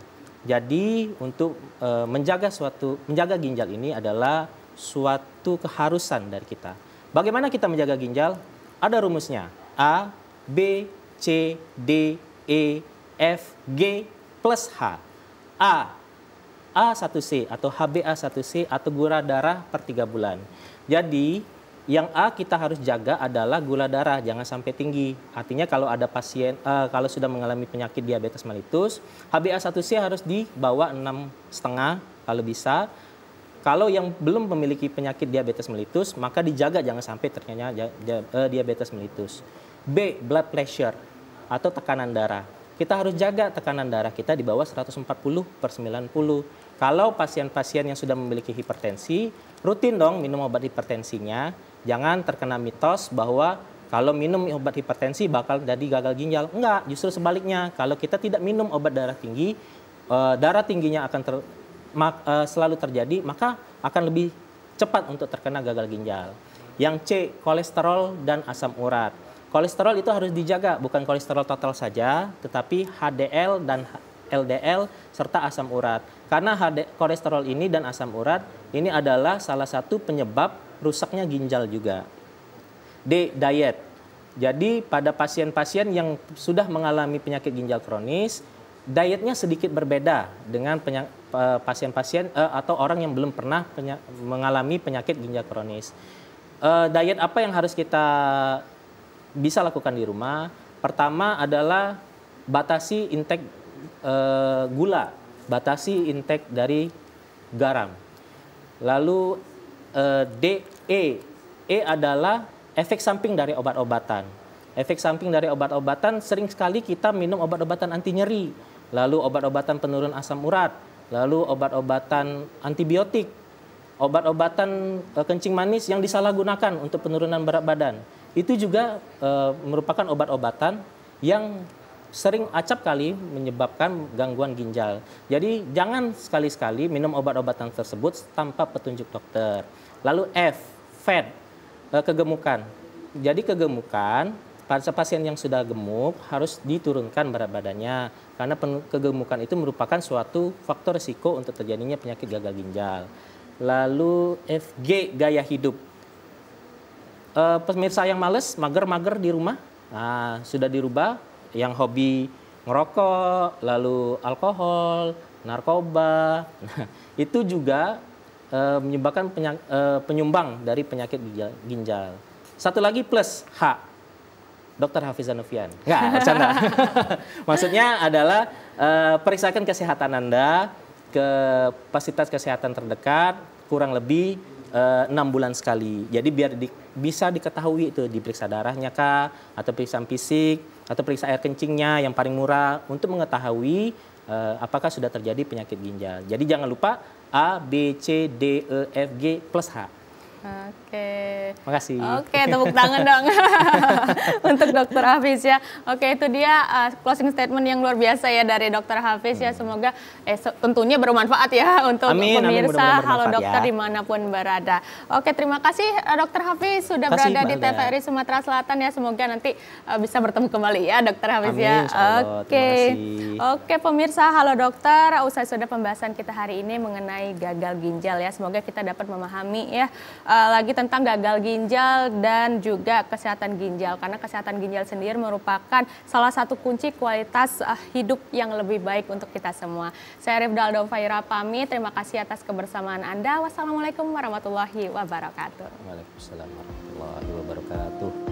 Jadi untuk menjaga ginjal ini adalah suatu keharusan dari kita. Bagaimana kita menjaga ginjal? Ada rumusnya. A, B, C, D, E, F, G plus H. A1C atau HbA1c atau gula darah per 3 bulan. Jadi yang A kita harus jaga adalah gula darah, jangan sampai tinggi. Artinya kalau ada pasien, kalau sudah mengalami penyakit diabetes mellitus, HbA1c harus di bawah 6,5 kalau bisa. Kalau yang belum memiliki penyakit diabetes mellitus, maka dijaga jangan sampai terkena diabetes mellitus. B, blood pressure atau tekanan darah. Kita harus jaga tekanan darah kita di bawah 140/90. Kalau pasien-pasien yang sudah memiliki hipertensi, rutin dong minum obat hipertensinya. Jangan terkena mitos bahwa kalau minum obat hipertensi bakal jadi gagal ginjal. Enggak, justru sebaliknya. Kalau kita tidak minum obat darah tinggi, darah tingginya akan selalu terjadi, maka akan lebih cepat untuk terkena gagal ginjal. Yang C, kolesterol dan asam urat. Kolesterol itu harus dijaga, bukan kolesterol total saja, tetapi HDL dan LDL serta asam urat. Karena kolesterol ini dan asam urat ini adalah salah satu penyebab rusaknya ginjal juga. D, diet. Jadi pada pasien-pasien yang sudah mengalami penyakit ginjal kronis, dietnya sedikit berbeda dengan pasien-pasien atau orang yang belum pernah mengalami penyakit ginjal kronis. Diet apa yang harus kita bisa lakukan di rumah? Pertama adalah batasi intake gula, batasi intake dari garam. Lalu E adalah efek samping dari obat-obatan. Efek samping dari obat-obatan sering sekali kita minum obat-obatan anti nyeri, lalu obat-obatan penurun asam urat, lalu obat-obatan antibiotik, obat-obatan kencing manis yang disalahgunakan untuk penurunan berat badan. Itu juga merupakan obat-obatan yang sering acap kali menyebabkan gangguan ginjal. Jadi jangan sekali-sekali minum obat-obatan tersebut tanpa petunjuk dokter. Lalu F, fat, kegemukan. Jadi kegemukan, pasien yang sudah gemuk harus diturunkan berat badannya. Karena kegemukan itu merupakan suatu faktor risiko untuk terjadinya penyakit gagal ginjal. Lalu FG, gaya hidup. Pemirsa yang males, mager-mager di rumah, sudah dirubah. Yang hobi ngerokok, lalu alkohol, narkoba, itu juga menyebabkan penyumbang dari penyakit ginjal. Satu lagi plus H, Dr. Hafiz Zanufian. Enggak, bercanda. Maksudnya adalah periksakan kesehatan Anda ke fasilitas kesehatan terdekat kurang lebih 6 bulan sekali. Jadi biar bisa diketahui itu diperiksa darahnya kah, atau periksaan fisik, atau periksa air kencingnya yang paling murah untuk mengetahui apakah sudah terjadi penyakit ginjal. Jadi jangan lupa A, B, C, D, E, F, G plus H. Oke. Makasih. Oke, tepuk tangan dong untuk Dr. Hafiz ya. Oke, itu dia closing statement yang luar biasa ya dari Dr. Hafiz ya. Semoga tentunya bermanfaat ya untuk pemirsa Halo Dokter ya, dimanapun berada. Oke, terima kasih Dr. Hafiz sudah berada di TVRI Sumatera Selatan ya. Semoga nanti bisa bertemu kembali ya Dr. Hafiz ya. Oke, pemirsa Halo Dokter, usai sudah pembahasan kita hari ini mengenai gagal ginjal ya. Semoga kita dapat memahami ya lagi tentang gagal ginjal dan juga kesehatan ginjal, karena kesehatan ginjal sendiri merupakan salah satu kunci kualitas hidup yang lebih baik untuk kita semua. Saya Rifda Alda Ufaira pamit, terima kasih atas kebersamaan Anda. Wassalamualaikum warahmatullahi wabarakatuh. Waalaikumsalam warahmatullahi wabarakatuh.